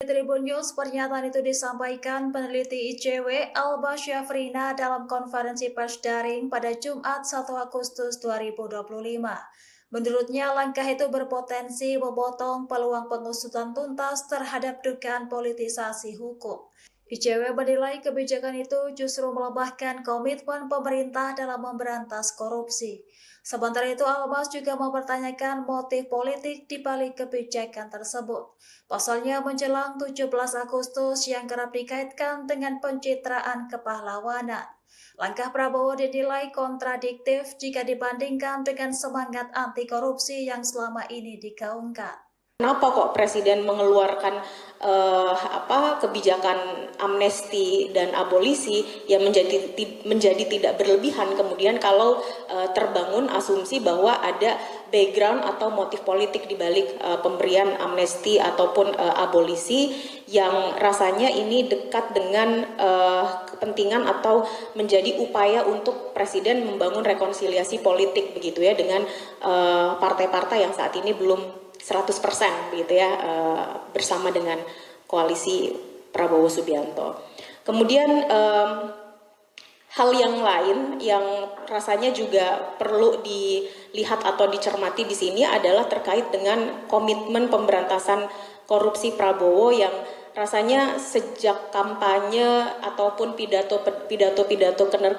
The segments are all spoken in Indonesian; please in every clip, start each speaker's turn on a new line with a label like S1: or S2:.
S1: Tribun News, pernyataan itu disampaikan peneliti ICW Alba Syafrina dalam konferensi pers daring pada Jumat 1 Agustus 2025. Menurutnya, langkah itu berpotensi memotong peluang pengusutan tuntas terhadap dugaan politisasi hukum. ICW menilai kebijakan itu justru melemahkan komitmen pemerintah dalam memberantas korupsi. Sementara itu, Almas juga mempertanyakan motif politik di balik kebijakan tersebut. Pasalnya menjelang 17 Agustus yang kerap dikaitkan dengan pencitraan kepahlawanan. Langkah Prabowo dinilai kontradiktif jika dibandingkan dengan semangat anti korupsi yang selama ini digaungkan.
S2: Kenapa kok Presiden mengeluarkan kebijakan amnesti dan abolisi yang menjadi tidak berlebihan, kemudian kalau terbangun asumsi bahwa ada background atau motif politik di balik pemberian amnesti ataupun abolisi yang rasanya ini dekat dengan kepentingan atau menjadi upaya untuk Presiden membangun rekonsiliasi politik begitu ya dengan partai-partai yang saat ini belum 100% begitu ya bersama dengan koalisi Prabowo Subianto. Kemudian hal yang lain yang rasanya juga perlu dilihat atau dicermati di sini adalah terkait dengan komitmen pemberantasan korupsi Prabowo yang rasanya sejak kampanye ataupun pidato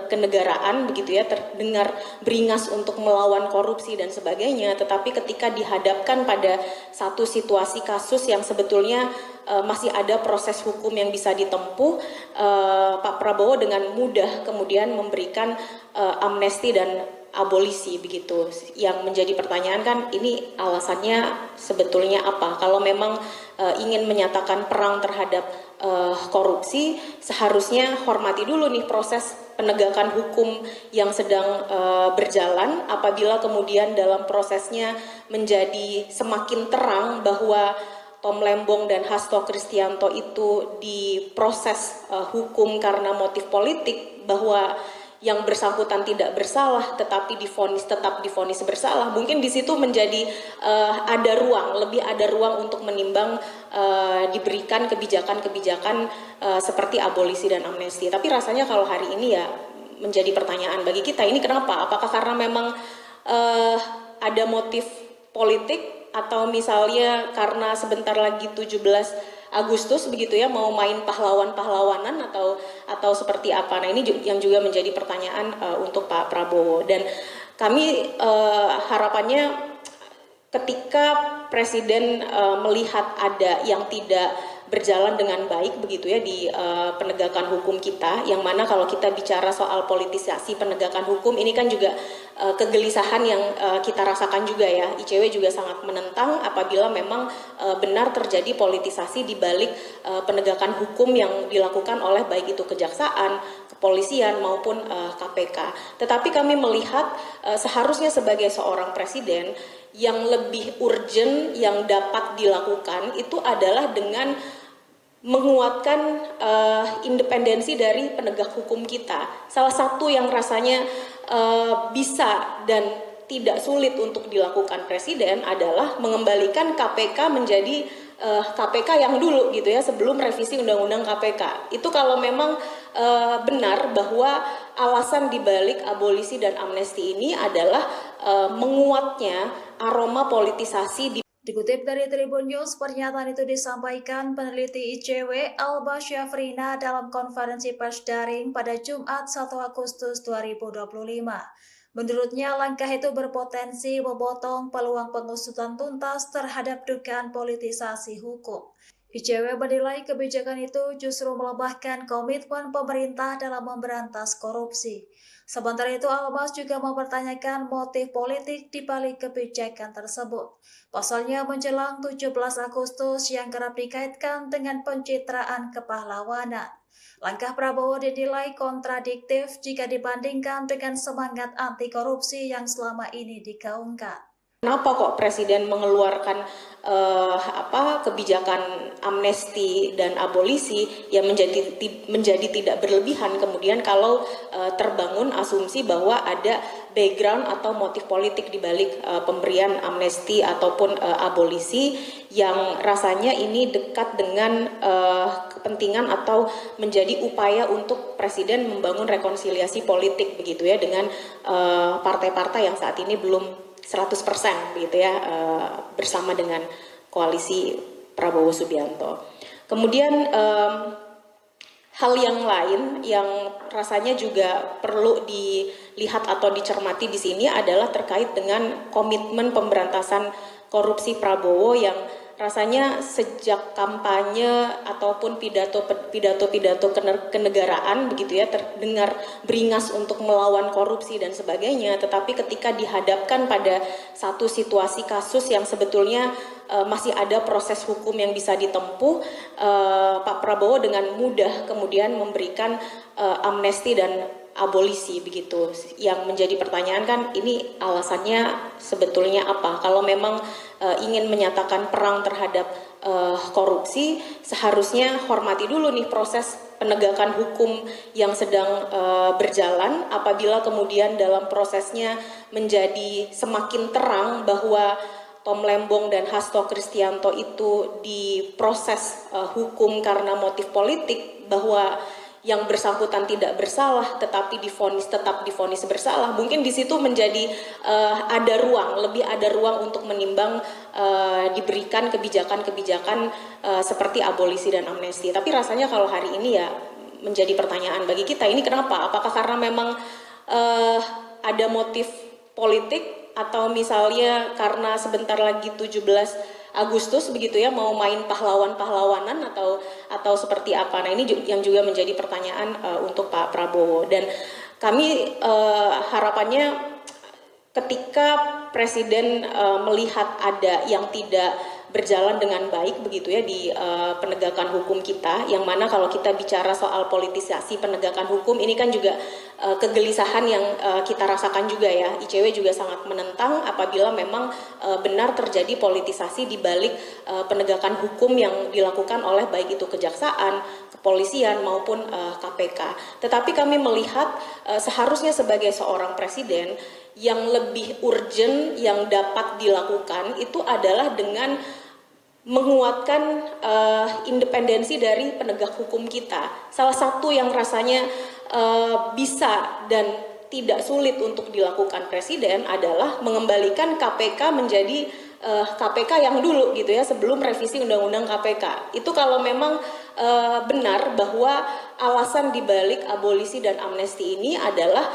S2: kenegaraan begitu ya terdengar beringas untuk melawan korupsi dan sebagainya, tetapi ketika dihadapkan pada satu situasi kasus yang sebetulnya masih ada proses hukum yang bisa ditempuh, Pak Prabowo dengan mudah kemudian memberikan amnesti dan abolisi begitu. Yang menjadi pertanyaan kan ini alasannya sebetulnya apa? Kalau memang ingin menyatakan perang terhadap korupsi, seharusnya hormati dulu nih proses penegakan hukum yang sedang berjalan. Apabila kemudian dalam prosesnya menjadi semakin terang bahwa Tom Lembong dan Hasto Kristianto itu diproses hukum karena motif politik, bahwa yang bersangkutan tidak bersalah tetapi tetap divonis bersalah, mungkin di situ menjadi lebih ada ruang untuk menimbang diberikan kebijakan-kebijakan seperti abolisi dan amnesti. Tapi rasanya kalau hari ini ya menjadi pertanyaan bagi kita, ini kenapa? Apakah karena memang ada motif politik, atau misalnya karena sebentar lagi 17 Agustus begitu ya mau main pahlawan-pahlawanan atau seperti apa. Nah, ini yang juga menjadi pertanyaan untuk Pak Prabowo, dan kami harapannya ketika Presiden melihat ada yang tidak berjalan dengan baik begitu ya di penegakan hukum kita, yang mana kalau kita bicara soal politisasi penegakan hukum ini kan juga kegelisahan yang kita rasakan juga ya. ICW juga sangat menentang apabila memang benar terjadi politisasi di balik penegakan hukum yang dilakukan oleh baik itu kejaksaan, kepolisian maupun KPK. Tetapi kami melihat seharusnya sebagai seorang presiden yang lebih urgent yang dapat dilakukan itu adalah dengan menguatkan independensi dari penegak hukum kita. Salah satu yang rasanya bisa dan tidak sulit untuk dilakukan Presiden adalah mengembalikan KPK menjadi KPK yang dulu gitu ya, sebelum revisi Undang-Undang KPK. Itu kalau memang benar bahwa alasan dibalik abolisi dan amnesti ini adalah menguatnya aroma politisasi di.
S1: Dikutip dari Tribun News, pernyataan itu disampaikan peneliti ICW Alba Syafrina dalam konferensi pers daring pada Jumat 1 Agustus 2025. Menurutnya, langkah itu berpotensi memotong peluang pengusutan tuntas terhadap dugaan politisasi hukum. ICW menilai kebijakan itu justru melemahkan komitmen pemerintah dalam memberantas korupsi. Sementara itu, Almas juga mempertanyakan motif politik di balik kebijakan tersebut. Pasalnya menjelang 17 Agustus yang kerap dikaitkan dengan pencitraan kepahlawanan. Langkah Prabowo dinilai kontradiktif jika dibandingkan dengan semangat anti korupsi yang selama ini digaungkan.
S2: Kenapa kok Presiden mengeluarkan kebijakan amnesti dan abolisi yang menjadi tidak berlebihan kemudian kalau terbangun asumsi bahwa ada background atau motif politik di balik pemberian amnesti ataupun abolisi yang rasanya ini dekat dengan kepentingan atau menjadi upaya untuk Presiden membangun rekonsiliasi politik begitu ya dengan partai-partai yang saat ini belum 100% begitu ya bersama dengan koalisi Prabowo Subianto. Kemudian hal yang lain yang rasanya juga perlu dilihat atau dicermati di sini adalah terkait dengan komitmen pemberantasan korupsi Prabowo yang rasanya sejak kampanye ataupun pidato kenegaraan begitu ya terdengar beringas untuk melawan korupsi dan sebagainya, tetapi ketika dihadapkan pada satu situasi kasus yang sebetulnya masih ada proses hukum yang bisa ditempuh, Pak Prabowo dengan mudah kemudian memberikan amnesti dan abolisi begitu. Yang menjadi pertanyaan kan ini alasannya sebetulnya apa? Kalau memang ingin menyatakan perang terhadap korupsi, seharusnya hormati dulu nih proses penegakan hukum yang sedang berjalan. Apabila kemudian dalam prosesnya menjadi semakin terang bahwa Tom Lembong dan Hasto Kristianto itu diproses hukum karena motif politik, bahwa yang bersangkutan tidak bersalah tetapi tetap divonis bersalah, mungkin di situ menjadi lebih ada ruang untuk menimbang diberikan kebijakan-kebijakan seperti abolisi dan amnesti. Tapi rasanya kalau hari ini ya menjadi pertanyaan bagi kita, ini kenapa? Apakah karena memang ada motif politik atau misalnya karena sebentar lagi 17 Agustus begitu ya mau main pahlawanan atau seperti apa. Nah ini yang juga menjadi pertanyaan untuk Pak Prabowo, dan kami harapannya ketika Presiden melihat ada yang tidak berjalan dengan baik begitu ya di penegakan hukum kita, yang mana kalau kita bicara soal politisasi penegakan hukum ini kan juga kegelisahan yang kita rasakan juga ya. ICW juga sangat menentang apabila memang benar terjadi politisasi di balik penegakan hukum yang dilakukan oleh baik itu kejaksaan, kepolisian maupun KPK. Tetapi kami melihat seharusnya sebagai seorang presiden yang lebih urgent yang dapat dilakukan itu adalah dengan menguatkan independensi dari penegak hukum kita. Salah satu yang rasanya bisa dan tidak sulit untuk dilakukan Presiden adalah mengembalikan KPK menjadi KPK yang dulu gitu ya, sebelum revisi Undang-Undang KPK. Itu kalau memang benar bahwa alasan dibalik abolisi dan amnesti ini adalah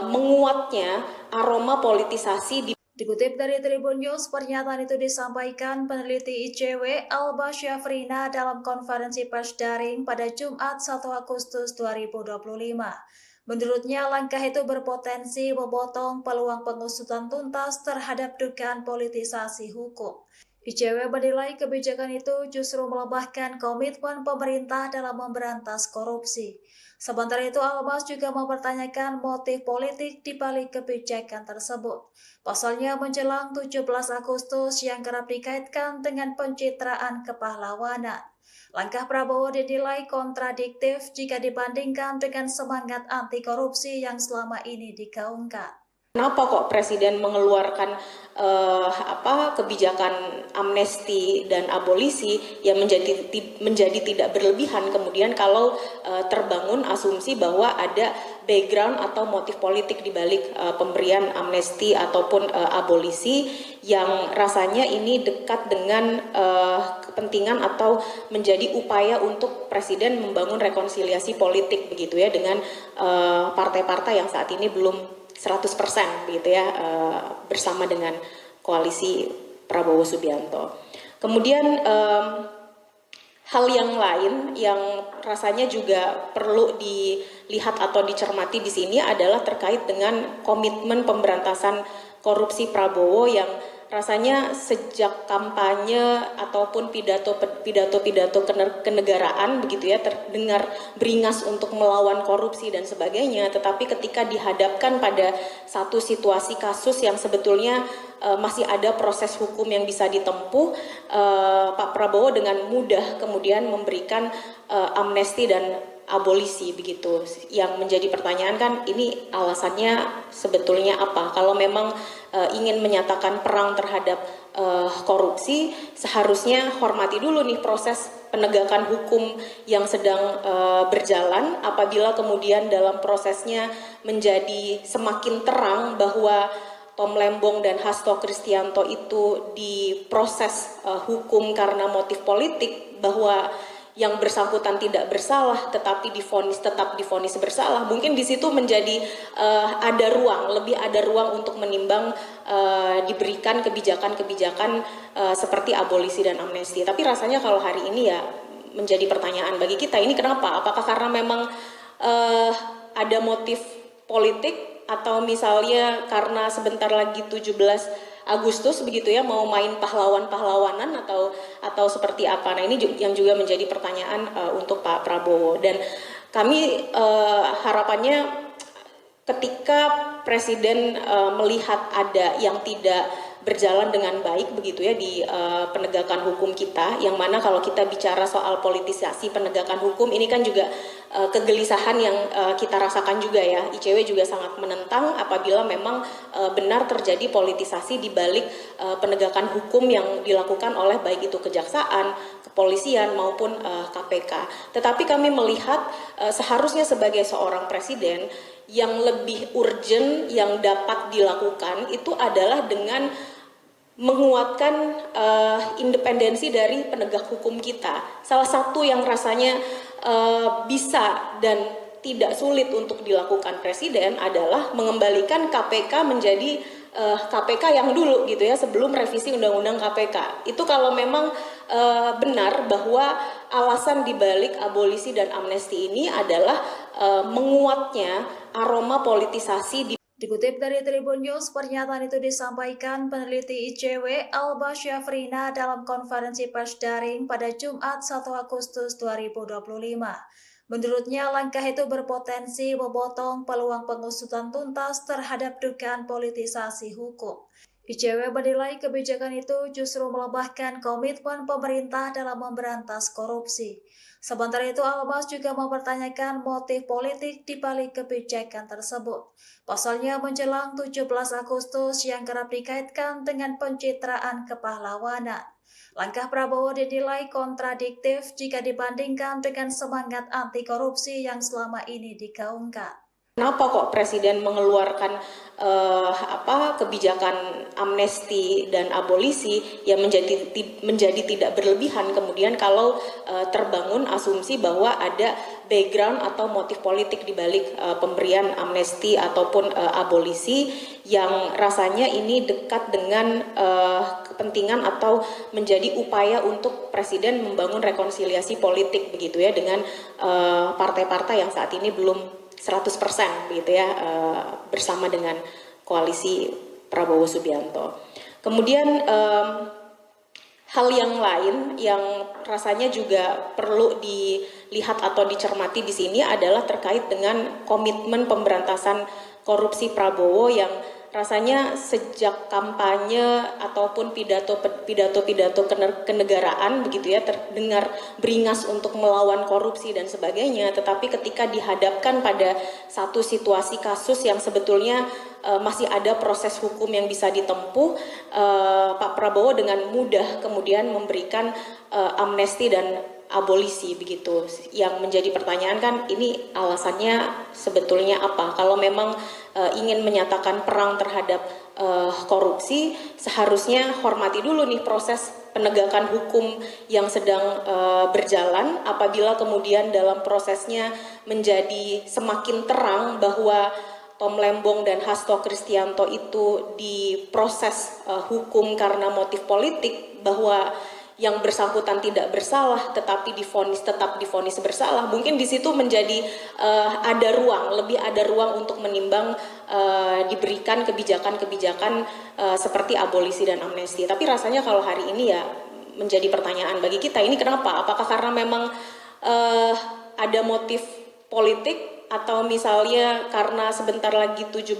S2: menguatnya aroma politisasi di.
S1: Dikutip dari Tribun News, pernyataan itu disampaikan peneliti ICW Alba Syafrina dalam konferensi pers daring pada Jumat 1 Agustus 2025. Menurutnya, langkah itu berpotensi memotong peluang pengusutan tuntas terhadap dugaan politisasi hukum. ICW menilai kebijakan itu justru melemahkan komitmen pemerintah dalam memberantas korupsi. Sementara itu, Albas juga mempertanyakan motif politik di balik kebijakan tersebut. Pasalnya menjelang 17 Agustus yang kerap dikaitkan dengan pencitraan kepahlawanan. Langkah Prabowo dinilai kontradiktif jika dibandingkan dengan semangat anti korupsi yang selama ini digaungkan.
S2: Kenapa kok Presiden mengeluarkan kebijakan amnesti dan abolisi yang menjadi tidak berlebihan kemudian kalau terbangun asumsi bahwa ada background atau motif politik di balik pemberian amnesti ataupun abolisi yang rasanya ini dekat dengan kepentingan atau menjadi upaya untuk Presiden membangun rekonsiliasi politik begitu ya dengan partai-partai yang saat ini belum 100% begitu ya bersama dengan koalisi Prabowo Subianto. Kemudian hal yang lain yang rasanya juga perlu dilihat atau dicermati di sini adalah terkait dengan komitmen pemberantasan korupsi Prabowo yang rasanya sejak kampanye ataupun pidato kenegaraan begitu ya terdengar beringas untuk melawan korupsi dan sebagainya, tetapi ketika dihadapkan pada satu situasi kasus yang sebetulnya masih ada proses hukum yang bisa ditempuh, Pak Prabowo dengan mudah kemudian memberikan amnesti dan abolisi begitu. Yang menjadi pertanyaan kan ini alasannya sebetulnya apa? Kalau memang ingin menyatakan perang terhadap korupsi, seharusnya hormati dulu nih proses penegakan hukum yang sedang berjalan. Apabila kemudian dalam prosesnya menjadi semakin terang bahwa Tom Lembong dan Hasto Kristianto itu diproses hukum karena motif politik, bahwa yang bersangkutan tidak bersalah tetapi tetap divonis bersalah, mungkin di situ menjadi lebih ada ruang untuk menimbang diberikan kebijakan-kebijakan seperti abolisi dan amnesti. Tapi rasanya kalau hari ini ya menjadi pertanyaan bagi kita, ini kenapa? Apakah karena memang ada motif politik, atau misalnya karena sebentar lagi 17 Agustus begitu ya, mau main pahlawan-pahlawanan atau seperti apa? Nah, ini yang juga menjadi pertanyaan untuk Pak Prabowo. Dan kami harapannya ketika Presiden melihat ada yang tidak berjalan dengan baik begitu ya di penegakan hukum kita, yang mana kalau kita bicara soal politisasi penegakan hukum ini kan juga kegelisahan yang kita rasakan juga ya. ICW juga sangat menentang apabila memang benar terjadi politisasi di balik penegakan hukum yang dilakukan oleh baik itu kejaksaan, kepolisian maupun KPK. Tetapi kami melihat seharusnya sebagai seorang presiden yang lebih urgent yang dapat dilakukan itu adalah dengan menguatkan independensi dari penegak hukum kita. Salah satu yang rasanya bisa dan tidak sulit untuk dilakukan Presiden adalah mengembalikan KPK menjadi KPK yang dulu gitu ya, sebelum revisi Undang-Undang KPK. Itu kalau memang benar bahwa alasan dibalik abolisi dan amnesti ini adalah menguatnya aroma politisasi di.
S1: Dikutip dari Tribun News, pernyataan itu disampaikan peneliti ICW Alba Syafrina dalam konferensi pers daring pada Jumat 1 Agustus 2025. Menurutnya, langkah itu berpotensi memotong peluang pengusutan tuntas terhadap dugaan politisasi hukum. ICW menilai kebijakan itu justru melemahkan komitmen pemerintah dalam memberantas korupsi. Sementara itu, Almas juga mempertanyakan motif politik di balik kebijakan tersebut. Pasalnya menjelang 17 Agustus yang kerap dikaitkan dengan pencitraan kepahlawanan. Langkah Prabowo dinilai kontradiktif jika dibandingkan dengan semangat anti korupsi yang selama ini digaungkan.
S2: Kenapa kok Presiden mengeluarkan kebijakan amnesti dan abolisi yang menjadi tidak berlebihan kemudian kalau terbangun asumsi bahwa ada background atau motif politik di balik pemberian amnesti ataupun abolisi yang rasanya ini dekat dengan kepentingan atau menjadi upaya untuk Presiden membangun rekonsiliasi politik begitu ya dengan partai-partai yang saat ini belum 100% begitu ya bersama dengan koalisi Prabowo Subianto. Kemudian hal yang lain yang rasanya juga perlu dilihat atau dicermati di sini adalah terkait dengan komitmen pemberantasan korupsi Prabowo yang rasanya sejak kampanye ataupun pidato kenegaraan begitu ya terdengar beringas untuk melawan korupsi dan sebagainya, tetapi ketika dihadapkan pada satu situasi kasus yang sebetulnya masih ada proses hukum yang bisa ditempuh, Pak Prabowo dengan mudah kemudian memberikan amnesti dan abolisi begitu. Yang menjadi pertanyaan kan ini alasannya sebetulnya apa? Kalau memang ingin menyatakan perang terhadap korupsi, seharusnya hormati dulu nih proses penegakan hukum yang sedang berjalan. Apabila kemudian dalam prosesnya menjadi semakin terang bahwa Tom Lembong dan Hasto Kristianto itu diproses hukum karena motif politik, bahwa yang bersangkutan tidak bersalah tetapi tetap divonis bersalah, mungkin di situ menjadi lebih ada ruang untuk menimbang diberikan kebijakan-kebijakan seperti abolisi dan amnesti. Tapi rasanya kalau hari ini ya menjadi pertanyaan bagi kita, ini kenapa? Apakah karena memang ada motif politik, atau misalnya karena sebentar lagi 17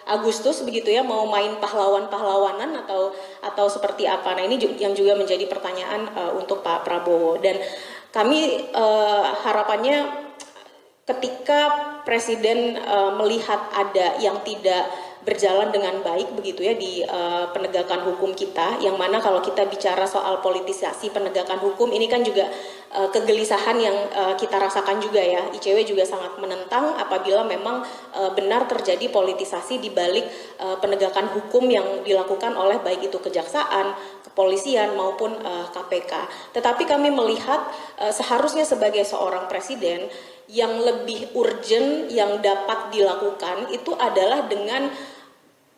S2: Agustus begitu ya, mau main pahlawan-pahlawanan atau seperti apa? Nah, ini yang juga menjadi pertanyaan untuk Pak Prabowo, dan kami harapannya ketika Presiden melihat ada yang tidak berjalan dengan baik begitu ya di penegakan hukum kita, yang mana kalau kita bicara soal politisasi penegakan hukum ini kan juga kegelisahan yang kita rasakan juga ya. ICW juga sangat menentang apabila memang benar terjadi politisasi di balik penegakan hukum yang dilakukan oleh baik itu kejaksaan, kepolisian maupun KPK. Tetapi kami melihat seharusnya sebagai seorang presiden yang lebih urgent yang dapat dilakukan itu adalah dengan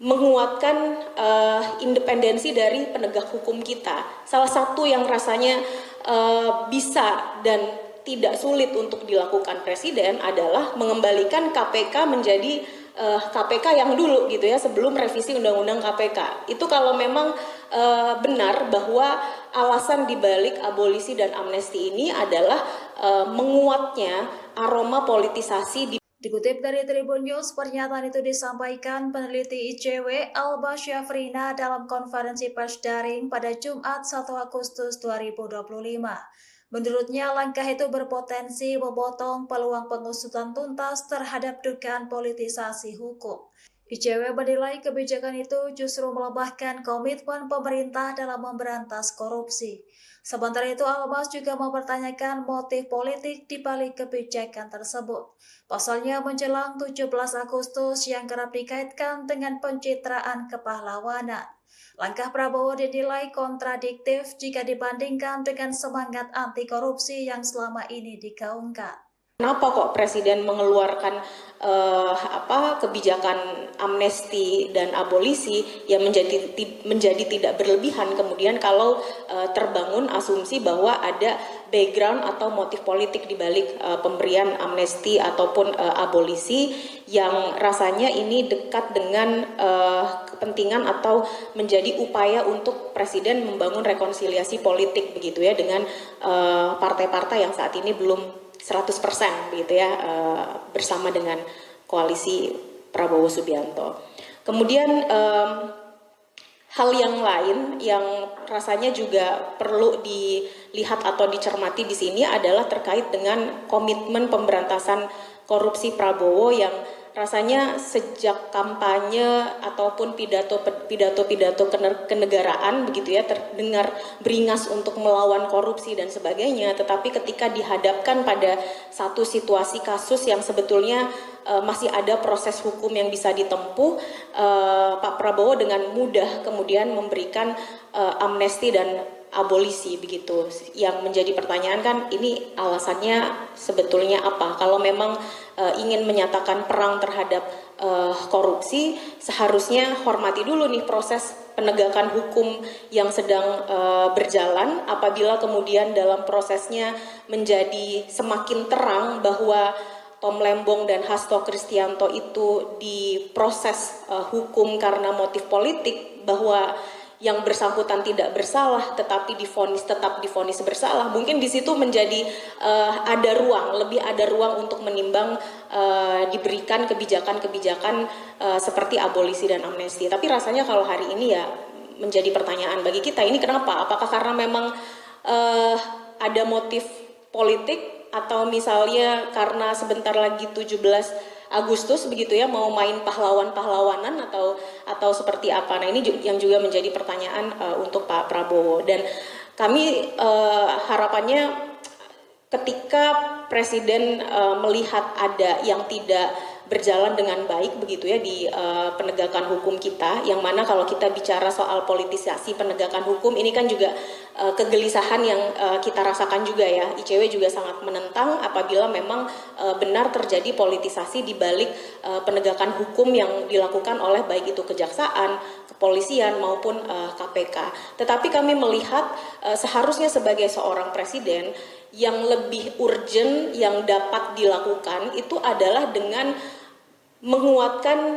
S2: menguatkan independensi dari penegak hukum kita. Salah satu yang rasanya bisa dan tidak sulit untuk dilakukan Presiden adalah mengembalikan KPK menjadi KPK yang dulu gitu ya, sebelum revisi Undang-Undang KPK. Itu kalau memang benar bahwa alasan dibalik abolisi dan amnesti ini adalah menguatnya aroma politisasi di.
S1: Dikutip dari Tribun News, pernyataan itu disampaikan peneliti ICW Alba Syafrina dalam konferensi pers daring pada Jumat 1 Agustus 2025. Menurutnya, langkah itu berpotensi memotong peluang pengusutan tuntas terhadap dugaan politisasi hukum. ICW menilai kebijakan itu justru melemahkan komitmen pemerintah dalam memberantas korupsi. Sementara itu, Almas juga mempertanyakan motif politik di balik kebijakan tersebut. Pasalnya menjelang 17 Agustus yang kerap dikaitkan dengan pencitraan kepahlawanan. Langkah Prabowo dinilai kontradiktif jika dibandingkan dengan semangat anti korupsi yang selama ini digaungkan.
S2: Kenapa kok Presiden mengeluarkan kebijakan amnesti dan abolisi yang menjadi tidak berlebihan, kemudian kalau terbangun asumsi bahwa ada background atau motif politik di balik pemberian amnesti ataupun abolisi yang rasanya ini dekat dengan kepentingan atau menjadi upaya untuk Presiden membangun rekonsiliasi politik begitu ya dengan partai-partai yang saat ini belum 100% begitu ya bersama dengan koalisi Prabowo Subianto. Kemudian hal yang lain yang rasanya juga perlu dilihat atau dicermati di sini adalah terkait dengan komitmen pemberantasan korupsi Prabowo yang rasanya sejak kampanye ataupun pidato kenegaraan begitu ya terdengar beringas untuk melawan korupsi dan sebagainya, tetapi ketika dihadapkan pada satu situasi kasus yang sebetulnya masih ada proses hukum yang bisa ditempuh, Pak Prabowo dengan mudah kemudian memberikan amnesti dan abolisi begitu. Yang menjadi pertanyaan kan ini alasannya sebetulnya apa? Kalau memang ingin menyatakan perang terhadap korupsi, seharusnya hormati dulu nih proses penegakan hukum yang sedang berjalan. Apabila kemudian dalam prosesnya menjadi semakin terang bahwa Tom Lembong dan Hasto Kristianto itu diproses hukum karena motif politik, bahwa yang bersangkutan tidak bersalah tetapi tetap divonis bersalah, mungkin di situ menjadi lebih ada ruang untuk menimbang diberikan kebijakan-kebijakan seperti abolisi dan amnesti. Tapi rasanya kalau hari ini ya menjadi pertanyaan bagi kita, ini kenapa? Apakah karena memang ada motif politik, atau misalnya karena sebentar lagi 17 Agustus begitu ya, mau main pahlawan-pahlawanan atau seperti apa? Nah, ini yang juga menjadi pertanyaan untuk Pak Prabowo, dan kami harapannya ketika Presiden melihat ada yang tidak berjalan dengan baik begitu ya di penegakan hukum kita, yang mana kalau kita bicara soal politisasi penegakan hukum ini kan juga kegelisahan yang kita rasakan juga ya. ICW juga sangat menentang apabila memang benar terjadi politisasi di balik penegakan hukum yang dilakukan oleh baik itu kejaksaan, kepolisian maupun KPK. Tetapi kami melihat seharusnya sebagai seorang presiden yang lebih urgent yang dapat dilakukan itu adalah dengan menguatkan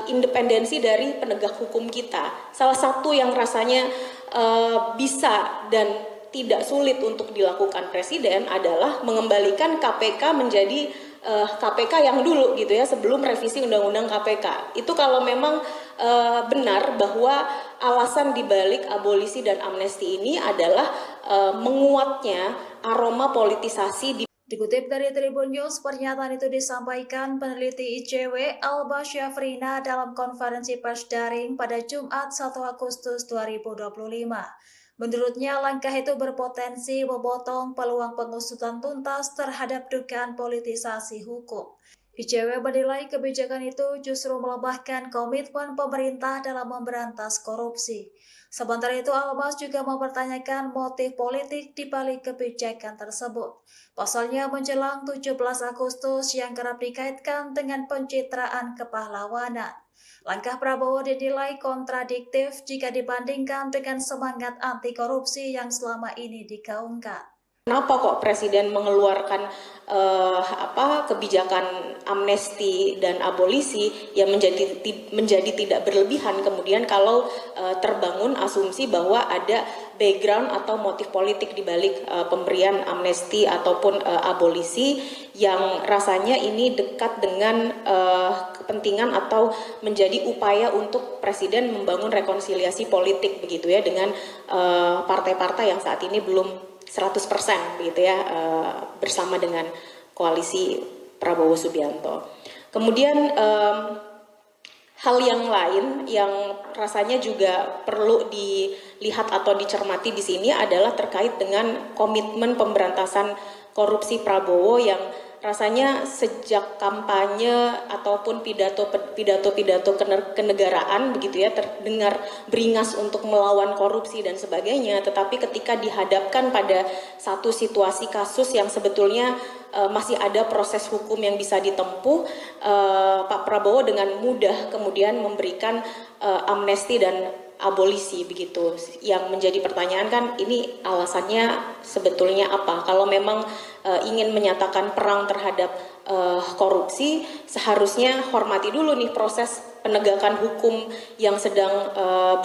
S2: independensi dari penegak hukum kita. Salah satu yang rasanya bisa dan tidak sulit untuk dilakukan presiden adalah mengembalikan KPK menjadi KPK yang dulu gitu ya, sebelum revisi Undang-Undang KPK. Itu kalau memang benar bahwa alasan dibalik abolisi dan amnesti ini adalah menguatnya aroma politisasi di.
S1: Dikutip dari Tribun News, pernyataan itu disampaikan peneliti ICW Alba Syafrina dalam konferensi pers daring pada Jumat 1 Agustus 2025. Menurutnya, langkah itu berpotensi memotong peluang pengusutan tuntas terhadap dugaan politisasi hukum. ICW menilai kebijakan itu justru melemahkan komitmen pemerintah dalam memberantas korupsi. Sementara itu, Almas juga mempertanyakan motif politik di balik kebijakan tersebut. Pasalnya menjelang 17 Agustus yang kerap dikaitkan dengan pencitraan kepahlawanan. Langkah Prabowo dinilai kontradiktif jika dibandingkan dengan semangat anti korupsi yang selama ini digaungkan.
S2: Kenapa kok Presiden mengeluarkan kebijakan amnesti dan abolisi yang menjadi tidak berlebihan kemudian kalau terbangun asumsi bahwa ada background atau motif politik di balik pemberian amnesti ataupun abolisi yang rasanya ini dekat dengan kepentingan atau menjadi upaya untuk Presiden membangun rekonsiliasi politik begitu ya dengan partai-partai yang saat ini belum 100% begitu ya bersama dengan koalisi Prabowo Subianto. Kemudian hal yang lain yang rasanya juga perlu dilihat atau dicermati di sini adalah terkait dengan komitmen pemberantasan korupsi Prabowo yang rasanya sejak kampanye ataupun pidato kenegaraan begitu ya terdengar beringas untuk melawan korupsi dan sebagainya, tetapi ketika dihadapkan pada satu situasi kasus yang sebetulnya masih ada proses hukum yang bisa ditempuh, Pak Prabowo dengan mudah kemudian memberikan amnesti dan abolisi begitu. Yang menjadi pertanyaan kan ini alasannya sebetulnya apa? Kalau memang ingin menyatakan perang terhadap korupsi, seharusnya hormati dulu nih proses penegakan hukum yang sedang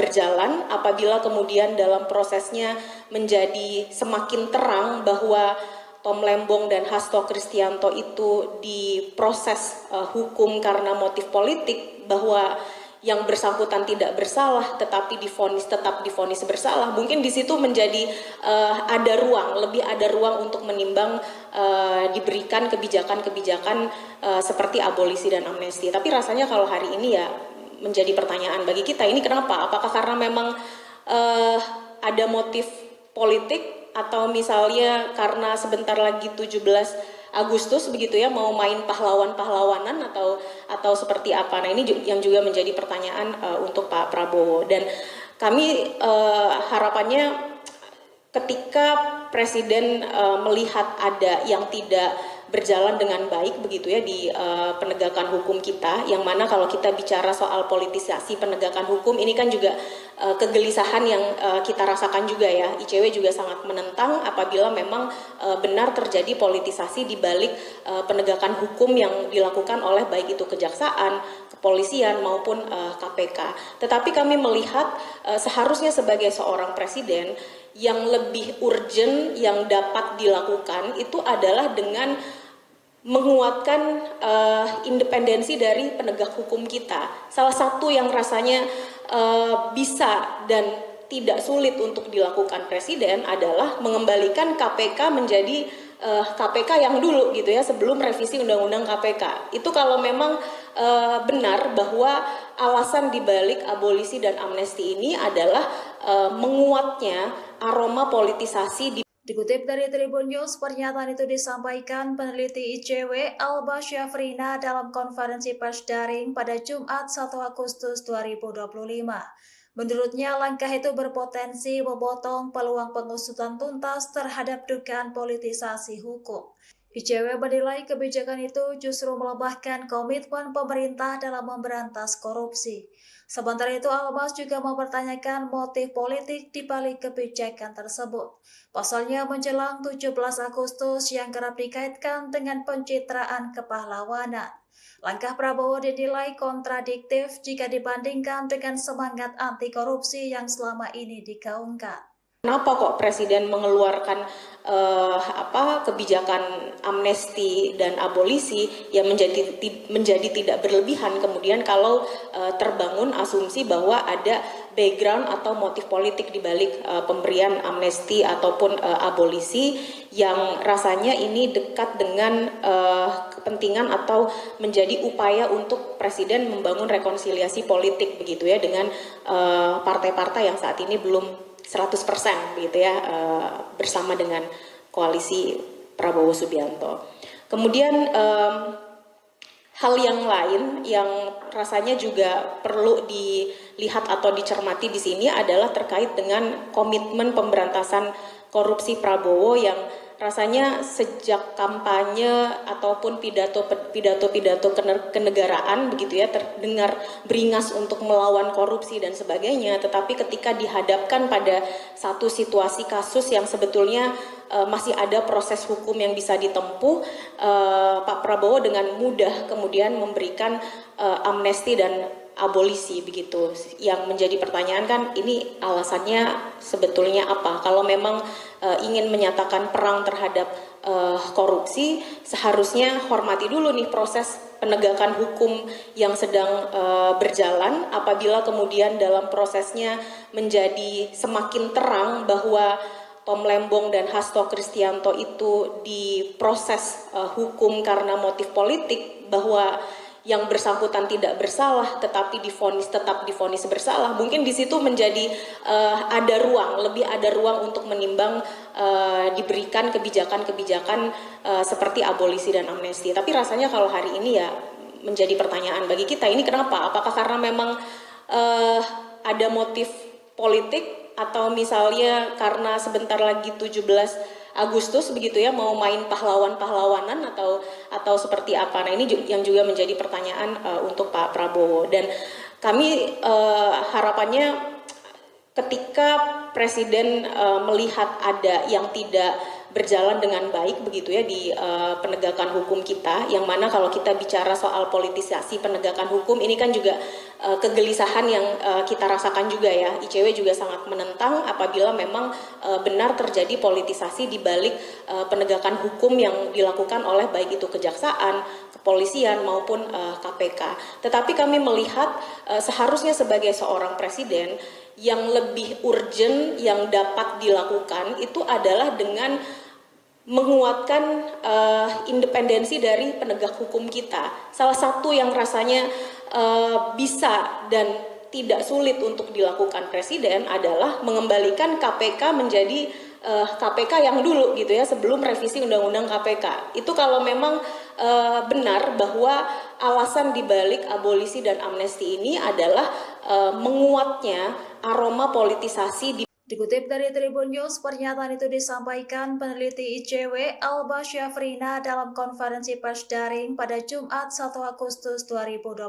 S2: berjalan. Apabila kemudian dalam prosesnya menjadi semakin terang bahwa Tom Lembong dan Hasto Kristianto itu diproses hukum karena motif politik, bahwa yang bersangkutan tidak bersalah tetapi tetap divonis bersalah, mungkin di situ menjadi lebih ada ruang untuk menimbang diberikan kebijakan-kebijakan seperti abolisi dan amnesti. Tapi rasanya kalau hari ini ya menjadi pertanyaan bagi kita, ini kenapa? Apakah karena memang ada motif politik atau misalnya karena sebentar lagi 17 Agustus begitu ya mau main pahlawan-pahlawanan atau seperti apa. Nah, ini yang juga menjadi pertanyaan untuk Pak Prabowo, dan kami harapannya ketika Presiden melihat ada yang tidak berjalan dengan baik begitu ya di penegakan hukum kita, yang mana kalau kita bicara soal politisasi penegakan hukum ini kan juga kegelisahan yang kita rasakan juga ya. ICW juga sangat menentang apabila memang benar terjadi politisasi di balik penegakan hukum yang dilakukan oleh baik itu kejaksaan, kepolisian maupun KPK. Tetapi kami melihat seharusnya sebagai seorang presiden yang lebih urgent yang dapat dilakukan itu adalah dengan menguatkan independensi dari penegak hukum kita. Salah satu yang rasanya bisa dan tidak sulit untuk dilakukan Presiden adalah mengembalikan KPK menjadi KPK yang dulu gitu ya, sebelum revisi Undang-Undang KPK. Itu kalau memang benar bahwa alasan dibalik abolisi dan amnesti ini adalah menguatnya aroma politisasi di
S1: Dikutip dari Tribun News, pernyataan itu disampaikan peneliti ICW Alba Syafrina dalam konferensi pers daring pada Jumat 1 Agustus 2025. Menurutnya, langkah itu berpotensi memotong peluang pengusutan tuntas terhadap dugaan politisasi hukum. ICW menilai kebijakan itu justru melemahkan komitmen pemerintah dalam memberantas korupsi. Sementara itu, Almas juga mempertanyakan motif politik di balik kebijakan tersebut. Pasalnya menjelang 17 Agustus yang kerap dikaitkan dengan pencitraan kepahlawanan. Langkah Prabowo dinilai kontradiktif jika dibandingkan dengan semangat anti korupsi yang selama ini digaungkan.
S2: Kenapa kok Presiden mengeluarkan kebijakan amnesti dan abolisi yang menjadi tidak berlebihan, kemudian kalau terbangun asumsi bahwa ada background atau motif politik di balik pemberian amnesti ataupun abolisi yang rasanya ini dekat dengan kepentingan atau menjadi upaya untuk Presiden membangun rekonsiliasi politik begitu ya dengan partai-partai yang saat ini belum 100% begitu ya bersama dengan koalisi Prabowo Subianto. Kemudian hal yang lain yang rasanya juga perlu dilihat atau dicermati di sini adalah terkait dengan komitmen pemberantasan korupsi Prabowo yang rasanya sejak kampanye ataupun pidato kenegaraan begitu ya terdengar beringas untuk melawan korupsi dan sebagainya, tetapi ketika dihadapkan pada satu situasi kasus yang sebetulnya masih ada proses hukum yang bisa ditempuh, Pak Prabowo dengan mudah kemudian memberikan amnesti dan abolisi begitu. Yang menjadi pertanyaan kan ini alasannya sebetulnya apa? Kalau memang ingin menyatakan perang terhadap korupsi, seharusnya hormati dulu nih proses penegakan hukum yang sedang berjalan. Apabila kemudian dalam prosesnya menjadi semakin terang bahwa Tom Lembong dan Hasto Kristianto itu diproses hukum karena motif politik, bahwa yang bersangkutan tidak bersalah tetapi tetap divonis bersalah, mungkin di situ menjadi lebih ada ruang untuk menimbang diberikan kebijakan-kebijakan seperti abolisi dan amnesti. Tapi rasanya kalau hari ini ya menjadi pertanyaan bagi kita, ini kenapa? Apakah karena memang ada motif politik atau misalnya karena sebentar lagi 17 Agustus begitu ya mau main pahlawan-pahlawanan atau seperti apa. Nah, ini yang juga menjadi pertanyaan untuk Pak Prabowo, dan kami harapannya ketika Presiden melihat ada yang tidak berjalan dengan baik begitu ya di penegakan hukum kita, yang mana kalau kita bicara soal politisasi penegakan hukum ini kan juga kegelisahan yang kita rasakan juga ya. ICW juga sangat menentang apabila memang benar terjadi politisasi di balik penegakan hukum yang dilakukan oleh baik itu kejaksaan, kepolisian maupun KPK. Tetapi kami melihat seharusnya sebagai seorang presiden yang lebih urgent yang dapat dilakukan itu adalah dengan menguatkan independensi dari penegak hukum kita. Salah satu yang rasanya bisa dan tidak sulit untuk dilakukan Presiden adalah mengembalikan KPK menjadi KPK yang dulu gitu ya, sebelum revisi Undang-Undang KPK. Itu kalau memang benar bahwa alasan dibalik abolisi dan amnesti ini adalah menguatnya aroma politisasi di.
S1: Dikutip dari Tribun News, pernyataan itu disampaikan peneliti ICW Alba Syafrina dalam konferensi pers daring pada Jumat 1 Agustus 2025.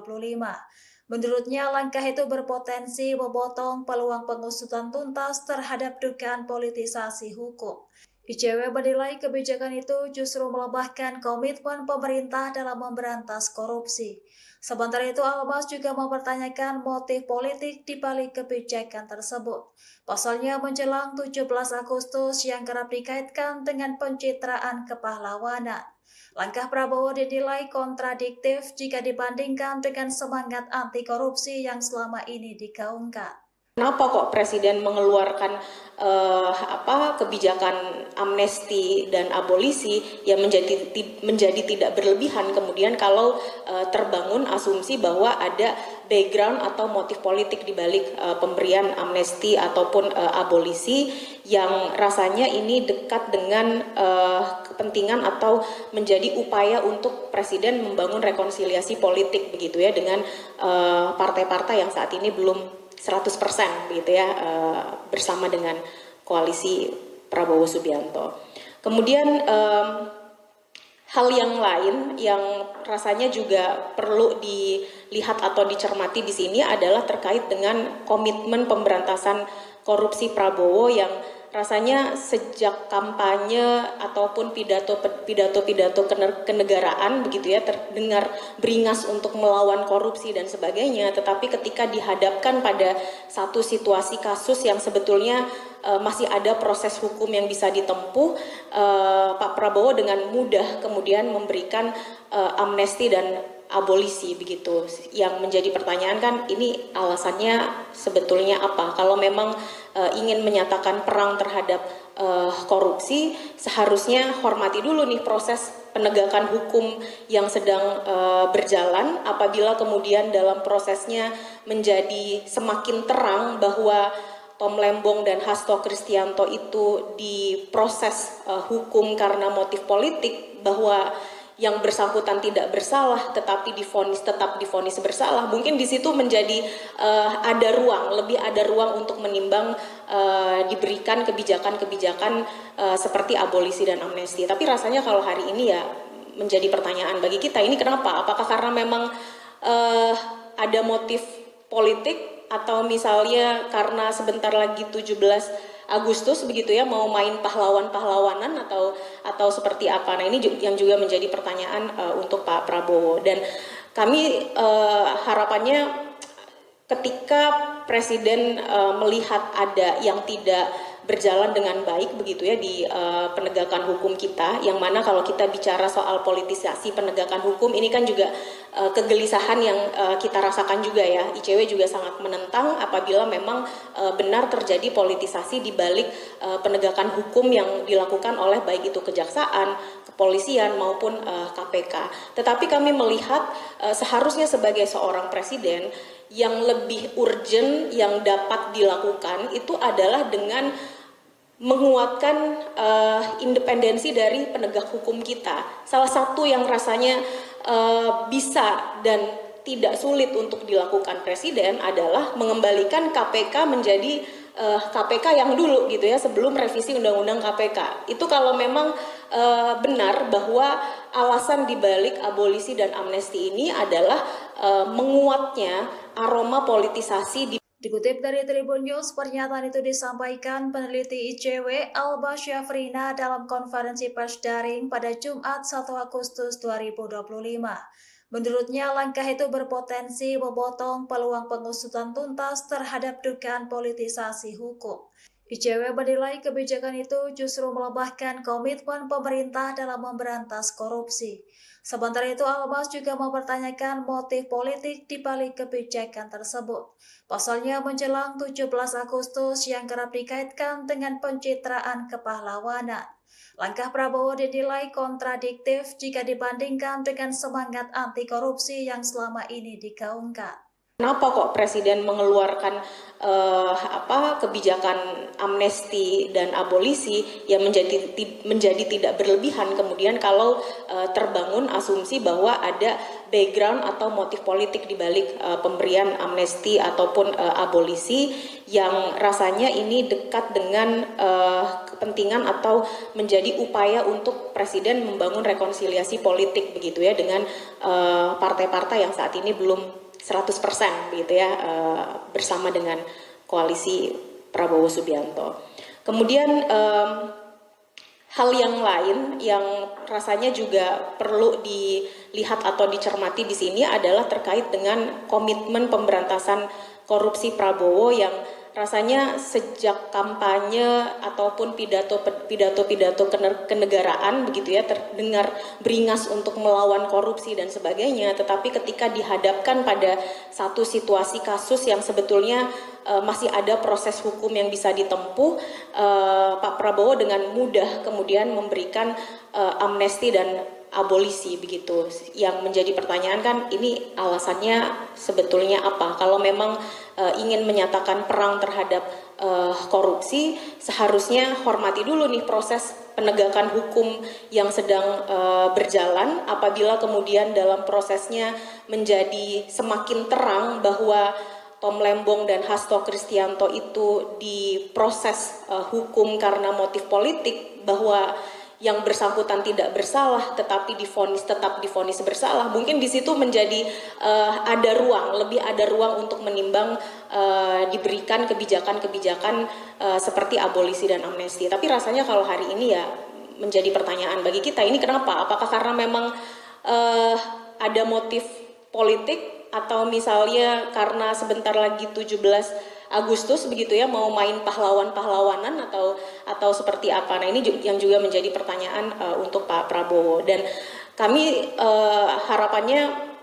S1: Menurutnya, langkah itu berpotensi memotong peluang pengusutan tuntas terhadap dugaan politisasi hukum. ICW menilai kebijakan itu justru melemahkan komitmen pemerintah dalam memberantas korupsi. Sementara itu, Almas juga mempertanyakan motif politik di balik kebijakan tersebut. Pasalnya menjelang 17 Agustus yang kerap dikaitkan dengan pencitraan kepahlawanan. Langkah Prabowo dinilai kontradiktif jika dibandingkan dengan semangat anti korupsi yang selama ini digaungkan.
S2: Kenapa kok Presiden mengeluarkan kebijakan amnesti dan abolisi yang menjadi tidak berlebihan kemudian kalau terbangun asumsi bahwa ada background atau motif politik di balik pemberian amnesti ataupun abolisi yang rasanya ini dekat dengan kepentingan atau menjadi upaya untuk Presiden membangun rekonsiliasi politik begitu ya dengan partai-partai yang saat ini belum 100% begitu ya bersama dengan koalisi Prabowo Subianto. Kemudian hal yang lain yang rasanya juga perlu dilihat atau dicermati di sini adalah terkait dengan komitmen pemberantasan korupsi Prabowo yang rasanya sejak kampanye ataupun pidato kenegaraan begitu ya terdengar beringas untuk melawan korupsi dan sebagainya, tetapi ketika dihadapkan pada satu situasi kasus yang sebetulnya masih ada proses hukum yang bisa ditempuh, Pak Prabowo dengan mudah kemudian memberikan amnesti dan abolisi begitu. Yang menjadi pertanyaan kan ini alasannya sebetulnya apa? Kalau memang ingin menyatakan perang terhadap korupsi, seharusnya hormati dulu nih proses penegakan hukum yang sedang berjalan. Apabila kemudian dalam prosesnya menjadi semakin terang bahwa Tom Lembong dan Hasto Kristianto itu diproses hukum karena motif politik, bahwa yang bersangkutan tidak bersalah tetapi tetap divonis bersalah, mungkin di situ menjadi lebih ada ruang untuk menimbang diberikan kebijakan-kebijakan seperti abolisi dan amnesti. Tapi rasanya kalau hari ini ya menjadi pertanyaan bagi kita, ini kenapa? Apakah karena memang ada motif politik atau misalnya karena sebentar lagi 17 Agustus begitu ya mau main pahlawan-pahlawanan atau seperti apa? Nah, ini yang juga menjadi pertanyaan untuk Pak Prabowo, dan kami harapannya ketika Presiden melihat ada yang tidak berjalan dengan baik begitu ya di penegakan hukum kita, yang mana kalau kita bicara soal politisasi penegakan hukum ini kan juga kegelisahan yang kita rasakan juga ya. ICW juga sangat menentang apabila memang benar terjadi politisasi di balik penegakan hukum yang dilakukan oleh baik itu kejaksaan, kepolisian maupun KPK. Tetapi kami melihat seharusnya sebagai seorang presiden yang lebih urgent yang dapat dilakukan itu adalah dengan menguatkan independensi dari penegak hukum kita. Salah satu yang rasanya bisa dan tidak sulit untuk dilakukan Presiden adalah mengembalikan KPK menjadi KPK yang dulu gitu ya, sebelum revisi Undang-Undang KPK. Itu kalau memang benar bahwa alasan dibalik abolisi dan amnesti ini adalah menguatnya aroma politisasi di.
S1: Dikutip dari Tribun News, pernyataan itu disampaikan peneliti ICW Alba Syafrina dalam konferensi pers daring pada Jumat 1 Agustus 2025. Menurutnya, langkah itu berpotensi memotong peluang pengusutan tuntas terhadap dugaan politisasi hukum. ICW menilai kebijakan itu justru melemahkan komitmen pemerintah dalam memberantas korupsi. Sementara itu, Albas juga mempertanyakan motif politik di balik kebijakan tersebut. Pasalnya menjelang 17 Agustus yang kerap dikaitkan dengan pencitraan kepahlawanan. Langkah Prabowo dinilai kontradiktif jika dibandingkan dengan semangat anti korupsi yang selama ini digaungkan.
S2: Kenapa kok Presiden mengeluarkan kebijakan amnesti dan abolisi yang menjadi tidak berlebihan kemudian kalau terbangun asumsi bahwa ada background atau motif politik di balik pemberian amnesti ataupun abolisi yang rasanya ini dekat dengan kepentingan atau menjadi upaya untuk Presiden membangun rekonsiliasi politik begitu ya dengan partai-partai yang saat ini belum 100% begitu ya bersama dengan koalisi Prabowo Subianto. Kemudian hal yang lain yang rasanya juga perlu dilihat atau dicermati di sini adalah terkait dengan komitmen pemberantasan korupsi Prabowo yang rasanya sejak kampanye ataupun pidato kenegaraan begitu ya terdengar beringas untuk melawan korupsi dan sebagainya, tetapi ketika dihadapkan pada satu situasi kasus yang sebetulnya masih ada proses hukum yang bisa ditempuh, Pak Prabowo dengan mudah kemudian memberikan amnesti dan abolisi begitu. Yang menjadi pertanyaan kan ini alasannya sebetulnya apa? Kalau memang ingin menyatakan perang terhadap korupsi, seharusnya hormati dulu nih proses penegakan hukum yang sedang berjalan. Apabila kemudian dalam prosesnya menjadi semakin terang bahwa Tom Lembong dan Hasto Kristianto itu diproses hukum karena motif politik, bahwa yang bersangkutan tidak bersalah tetapi tetap divonis bersalah, mungkin di situ menjadi lebih ada ruang untuk menimbang diberikan kebijakan-kebijakan seperti abolisi dan amnesti. Tapi rasanya kalau hari ini ya menjadi pertanyaan bagi kita, ini kenapa? Apakah karena memang ada motif politik, atau misalnya karena sebentar lagi 17 Agustus begitu ya, mau main pahlawan-pahlawanan atau seperti apa? Nah, ini yang juga menjadi pertanyaan untuk Pak Prabowo, dan kami harapannya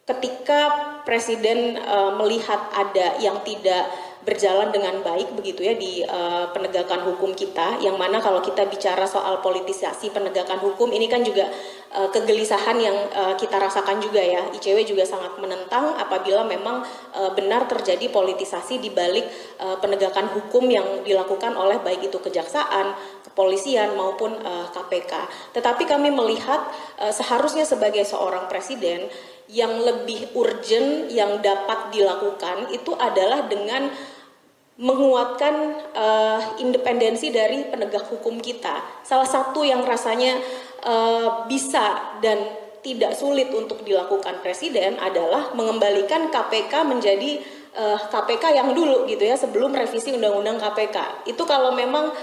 S2: ketika Presiden melihat ada yang tidak berjalan dengan baik begitu ya di penegakan hukum kita, yang mana kalau kita bicara soal politisasi penegakan hukum ini kan juga kegelisahan yang kita rasakan juga ya. ICW juga sangat menentang apabila memang benar terjadi politisasi di balik penegakan hukum yang dilakukan oleh baik itu kejaksaan, kepolisian maupun KPK. Tetapi kami melihat seharusnya sebagai seorang presiden, yang lebih urgent yang dapat dilakukan itu adalah dengan menguatkan independensi dari penegak hukum kita. Salah satu yang rasanya bisa dan tidak sulit untuk dilakukan Presiden adalah mengembalikan KPK menjadi KPK yang dulu gitu ya, sebelum revisi Undang-Undang KPK. Itu kalau memang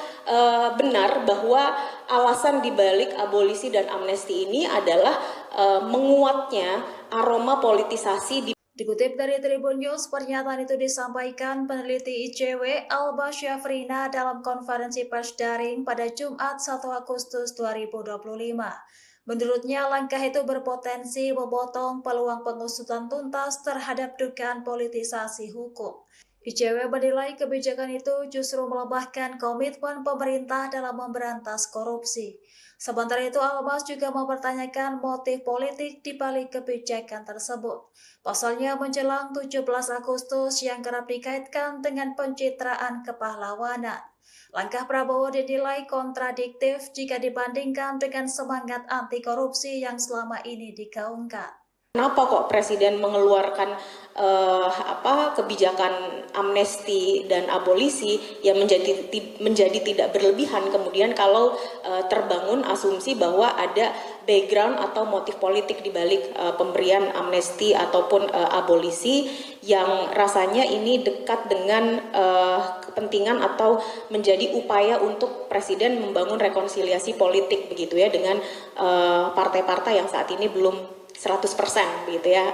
S2: benar bahwa alasan dibalik abolisi dan amnesti ini adalah menguatnya aroma politisasi di.
S1: Dikutip dari Tribun News, pernyataan itu disampaikan peneliti ICW Alba Syafrina dalam konferensi pers daring pada Jumat 1 Agustus 2025. Menurutnya, langkah itu berpotensi memotong peluang pengusutan tuntas terhadap dugaan politisasi hukum. ICW menilai kebijakan itu justru melemahkan komitmen pemerintah dalam memberantas korupsi. Sementara itu, Almas juga mempertanyakan motif politik di balik kebijakan tersebut. Pasalnya menjelang 17 Agustus yang kerap dikaitkan dengan pencitraan kepahlawanan. Langkah Prabowo dinilai kontradiktif jika dibandingkan dengan semangat anti korupsi yang selama ini digaungkan.
S2: Kenapa kok Presiden mengeluarkan kebijakan amnesti dan abolisi yang menjadi tidak berlebihan, kemudian kalau terbangun asumsi bahwa ada background atau motif politik di balik pemberian amnesti ataupun abolisi yang rasanya ini dekat dengan kepentingan atau menjadi upaya untuk Presiden membangun rekonsiliasi politik begitu ya dengan partai-partai yang saat ini belum 100% begitu ya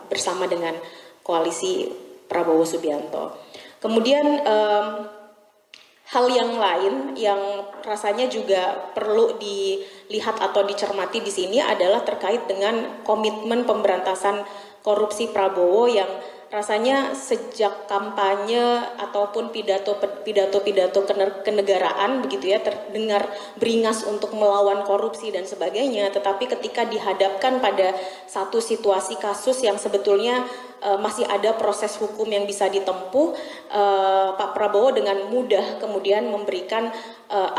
S2: bersama dengan koalisi Prabowo Subianto. Kemudian hal yang lain yang rasanya juga perlu dilihat atau dicermati di sini adalah terkait dengan komitmen pemberantasan korupsi Prabowo yang rasanya sejak kampanye ataupun pidato kenegaraan begitu ya terdengar beringas untuk melawan korupsi dan sebagainya, tetapi ketika dihadapkan pada satu situasi kasus yang sebetulnya masih ada proses hukum yang bisa ditempuh, Pak Prabowo dengan mudah kemudian memberikan